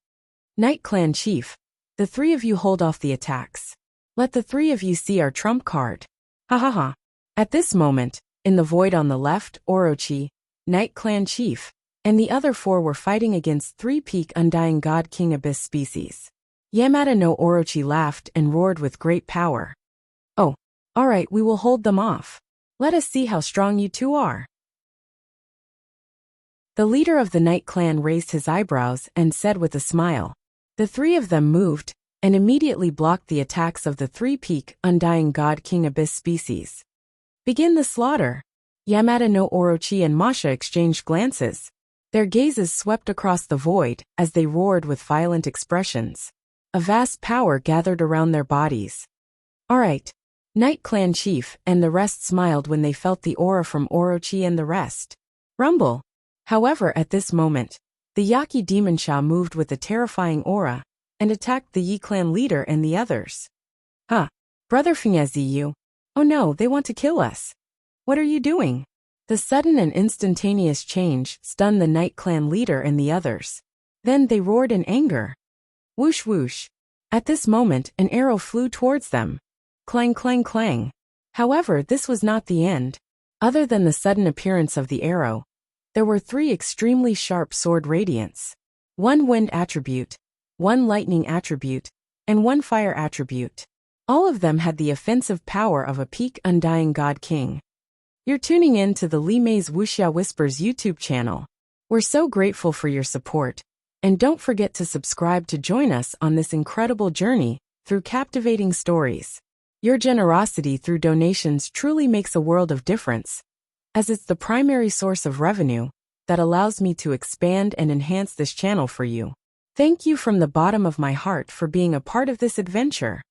Night Clan Chief, the 3 of you hold off the attacks. Let the 3 of you see our trump card. Ha ha ha. At this moment, in the void on the left, Orochi, Night Clan Chief, and the other 4 were fighting against 3 peak Undying God King abyss species. Yamada no Orochi laughed and roared with great power. "Oh, alright, we will hold them off. Let us see how strong you 2 are." The leader of the Night Clan raised his eyebrows and said with a smile. The 3 of them moved and immediately blocked the attacks of the 3 peak Undying God King abyss species. "Begin the slaughter." Yamada no Orochi and Masha exchanged glances. Their gazes swept across the void as they roared with violent expressions. A vast power gathered around their bodies. "Alright." Night Clan Chief and the rest smiled when they felt the aura from Orochi and the rest. Rumble. However, at this moment, the Yaki Demon Sha moved with a terrifying aura and attacked the Yi Clan leader and the others. "Huh. Brother Fengziyu. Oh no, they want to kill us. What are you doing?" The sudden and instantaneous change stunned the Night Clan leader and the others. Then they roared in anger. Whoosh whoosh. At this moment, an arrow flew towards them. Clang clang clang. However, this was not the end. Other than the sudden appearance of the arrow, There were 3 extremely sharp sword radiants, 1 wind attribute, 1 lightning attribute, and 1 fire attribute. All of them had the offensive power of a peak Undying God King. You're tuning in to the Li Mei's Wuxia Whispers YouTube channel. We're so grateful for your support, and don't forget to subscribe to join us on this incredible journey through captivating stories. Your generosity through donations truly makes a world of difference, as it's the primary source of revenue that allows me to expand and enhance this channel for you. Thank you from the bottom of my heart for being a part of this adventure.